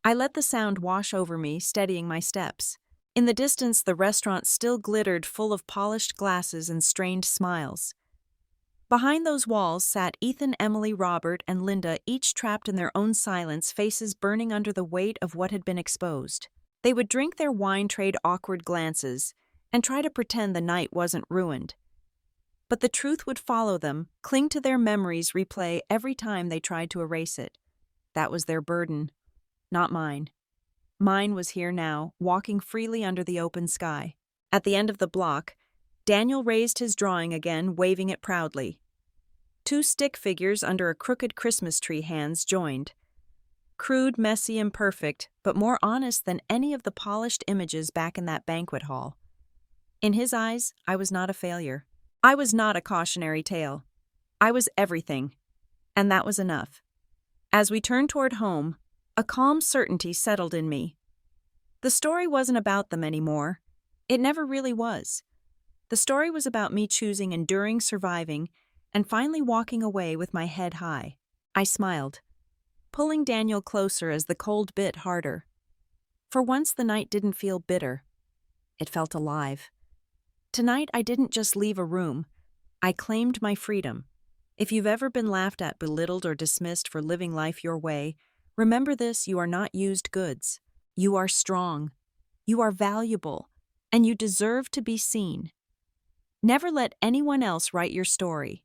I let the sound wash over me, steadying my steps. In the distance, the restaurant still glittered, full of polished glasses and strained smiles. Behind those walls sat Ethan, Emily, Robert, and Linda, each trapped in their own silence, faces burning under the weight of what had been exposed. They would drink their wine, trade awkward glances, and try to pretend the night wasn't ruined. But the truth would follow them, cling to their memories, replay every time they tried to erase it. That was their burden, not mine. Mine was here now, walking freely under the open sky. At the end of the block, Daniel raised his drawing again, waving it proudly. Two stick figures under a crooked Christmas tree, hands joined. Crude, messy, imperfect, but more honest than any of the polished images back in that banquet hall. In his eyes, I was not a failure. I was not a cautionary tale. I was everything, and that was enough. As we turned toward home, a calm certainty settled in me. The story wasn't about them anymore. It never really was. The story was about me choosing, enduring, surviving, and finally walking away with my head high. I smiled, pulling Daniel closer as the cold bit harder. For once, the night didn't feel bitter. It felt alive. Tonight, I didn't just leave a room. I claimed my freedom. If you've ever been laughed at, belittled, or dismissed for living life your way, remember this: you are not used goods. You are strong. You are valuable. And you deserve to be seen. Never let anyone else write your story.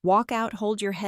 Walk out, hold your head